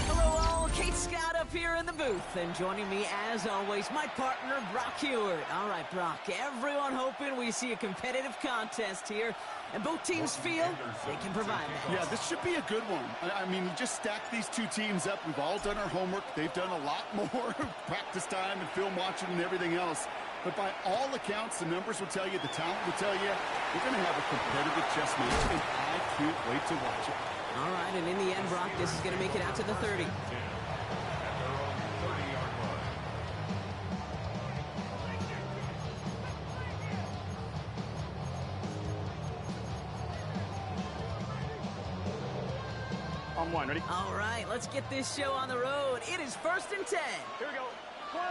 [SPEAKER 6] Hello all, Kate Scott up here in the booth, and joining me as always, my partner Brock Heward. All right, Brock, everyone hoping we see a competitive contest here, and both teams feel they can provide that.
[SPEAKER 7] Yeah, this should be a good one. I mean, you just stack these two teams up. We've all done our homework. They've done a lot more practice time and film watching and everything else. But by all accounts, the numbers will tell you, the talent will tell you, we're going to have a competitive chess match, and I can't wait to watch it.
[SPEAKER 6] All right, and in the end, Brock, this is going to make it out to the 30.
[SPEAKER 20] On one, ready?
[SPEAKER 6] All right, let's get this show on the road. It is 1st and 10.
[SPEAKER 3] Here we go. 12,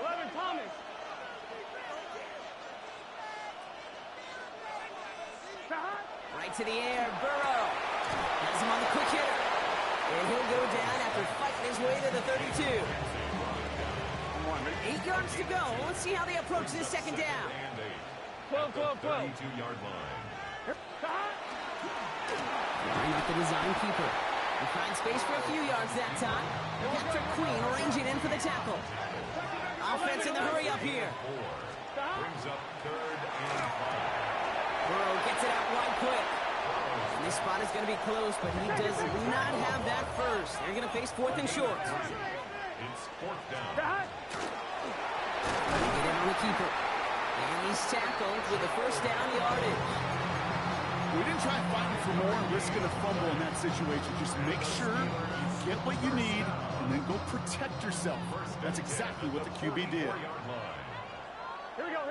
[SPEAKER 3] 11, Thomas.
[SPEAKER 6] Right to the air, Burrow. Has him on the quick hitter. And he'll go down after fighting his way to the 32. 8 yards to go. Let's see how they approach this 2nd down.
[SPEAKER 3] 12.
[SPEAKER 12] 32-yard line.
[SPEAKER 6] Line up the design keeper. He finds space for a few yards that time. Patrick Queen arranging in for the tackle. Offense in the hurry up here.
[SPEAKER 12] Brings up 3rd and 5.
[SPEAKER 6] Burrow gets it out wide quick. And this spot is going to be close, but he does not have that first. They're going to face 4th and short.
[SPEAKER 12] It's 4th down.
[SPEAKER 6] Get in on the keeper. And he's tackled with the 1st down yardage.
[SPEAKER 7] We didn't try fighting for more and risking a fumble in that situation. Just make sure you get what you need and then go protect yourself. That's exactly what the QB did.
[SPEAKER 3] Here we go.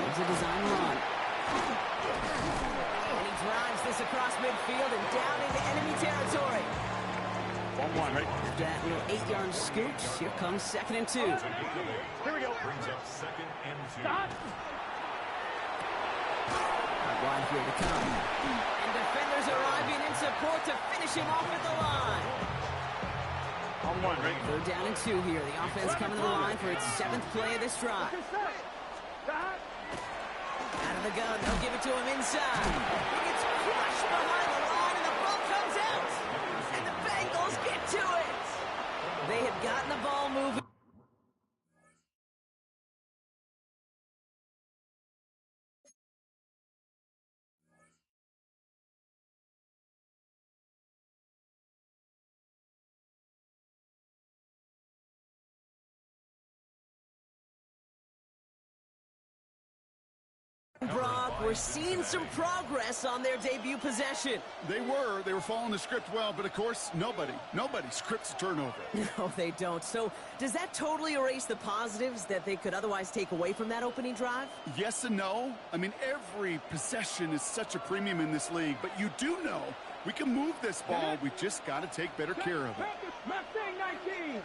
[SPEAKER 6] It's a design run. And he drives this across midfield and down into enemy territory.
[SPEAKER 20] 1-1, ready?
[SPEAKER 6] After that little 8-yard scooch, here comes 2nd and 2.
[SPEAKER 3] Here we go.
[SPEAKER 12] Brings up 2nd and 2.
[SPEAKER 6] Wide here to come. And defenders arriving in support to finish him off at the line.
[SPEAKER 20] On one, ready?
[SPEAKER 6] 3rd down and 2 here. The offense coming to the line for its 7th play of this drive. Out of the gun, they'll give it to him inside. He gets crushed behind the line, and the ball comes out. And the Bengals get to it. They had gotten the ball moving. Brock, we're seeing some progress on their debut possession.
[SPEAKER 7] They were following the script well, but of course, nobody scripts a turnover.
[SPEAKER 6] No, they don't. So does that totally erase the positives that they could otherwise take away from that opening drive?
[SPEAKER 7] Yes and no. I mean, every possession is such a premium in this league, but you do know we can move this ball. We just got to take better care of it.
[SPEAKER 3] Mustang 19.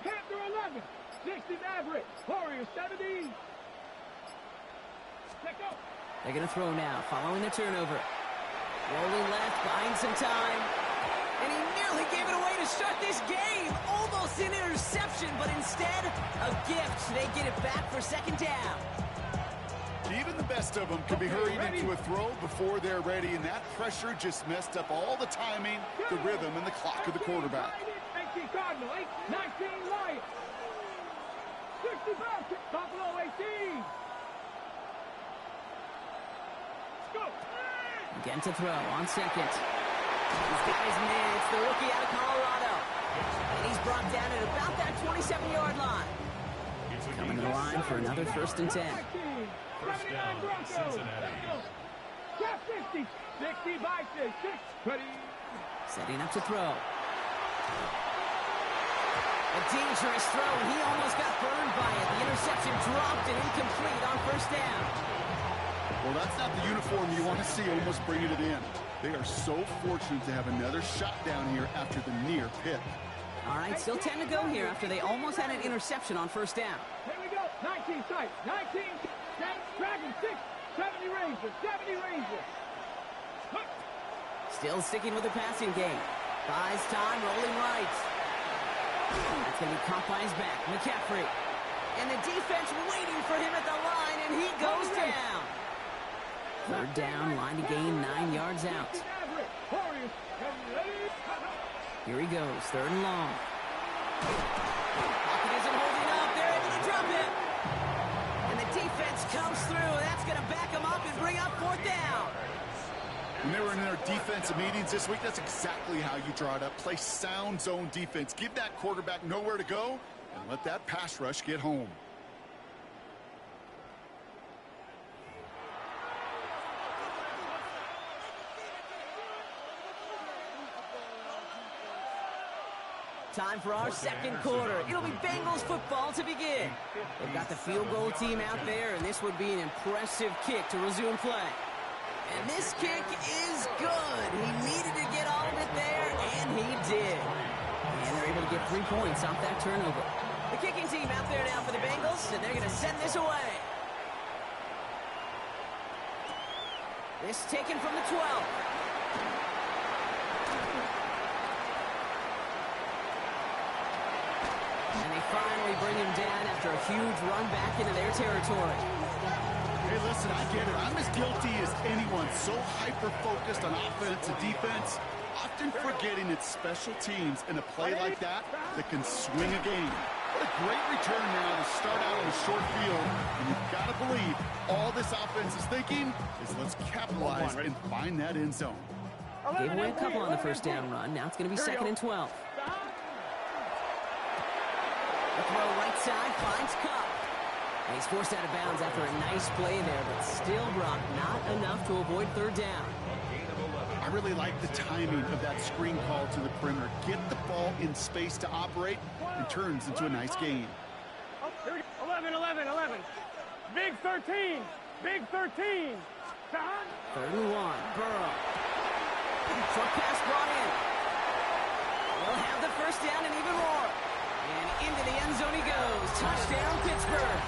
[SPEAKER 3] Panther 11, 60 average, Warriors 70.
[SPEAKER 6] They're going to throw now, following the turnover. Rolling left, buying some time. And he nearly gave it away to start this game. Almost an interception, but instead, a gift. They get it back for second down.
[SPEAKER 7] Even the best of them can be hurried into a throw before they're ready, and that pressure just messed up all the timing, the rhythm, and the clock of the quarterback.
[SPEAKER 3] 18 Cardinal, 19 Lions. 60 back, Buffalo 18. Go.
[SPEAKER 6] Again to throw on second. He's got his man. It's the rookie out of Colorado. And he's brought down at about that 27-yard line. Coming to the line for another 1st and 10.
[SPEAKER 12] First down, Cincinnati.
[SPEAKER 3] 50, 60 by 6. Ready.
[SPEAKER 6] Setting up to throw. A dangerous throw, and he almost got burned by it. The interception dropped and incomplete on 1st down.
[SPEAKER 7] Well, that's not the uniform you want to see almost bringing it in. They are so fortunate to have another shot down here after the near pick.
[SPEAKER 6] All right, still 10 to go here after they almost had an interception on 1st down.
[SPEAKER 3] Here we go. 19 sight. 19. Dragon 6. 70 Rangers. 70 Rangers.
[SPEAKER 6] Still sticking with the passing game. Buys time, rolling right. That's going to be caught by his back. McCaffrey. And the defense waiting for him at the line, and he goes down. 3rd down, line to gain 9 yards out. Here he goes, 3rd and long. Pocket isn't holding up. They're able to drop him. And the defense comes through. That's going to back him up and bring up 4th down.
[SPEAKER 7] When they were in their defensive meetings this week, that's exactly how you draw it up. Play sound zone defense. Give that quarterback nowhere to go and let that pass rush get home.
[SPEAKER 6] Time for our 2nd quarter. It'll be Bengals football to begin. They've got the field goal team out there, and this would be an impressive kick to resume play. And this kick is good. He needed to get all of it there, and he did. And they're able to get 3 points off that turnover. The kicking team out there now for the Bengals, and they're going to send this away. This taken from the 12. And they finally bring him down after a huge run back into their territory.
[SPEAKER 7] Hey, listen, I get it. I'm as guilty as anyone. So hyper-focused on offense and defense, often forgetting it's special teams in a play like that that can swing a game. What a great return now to start out on a short field. And you've got to believe all this offense is thinking is let's capitalize and find that end zone.
[SPEAKER 6] Gave away a couple on the 1st down run. Now it's going to be 2nd and 12. The throw right side finds Cup. And he's forced out of bounds after a nice play there, but still, Brock, not enough to avoid 3rd down.
[SPEAKER 7] I really like the timing of that screen call to the perimeter. Get the ball in space to operate and turns into a nice gain.
[SPEAKER 3] 11. Big 13. Big 13.
[SPEAKER 6] 3rd and 1. Burrow. Short pass brought in. They'll have the 1st down and even more. And into the end zone he goes. Touchdown, Pittsburgh.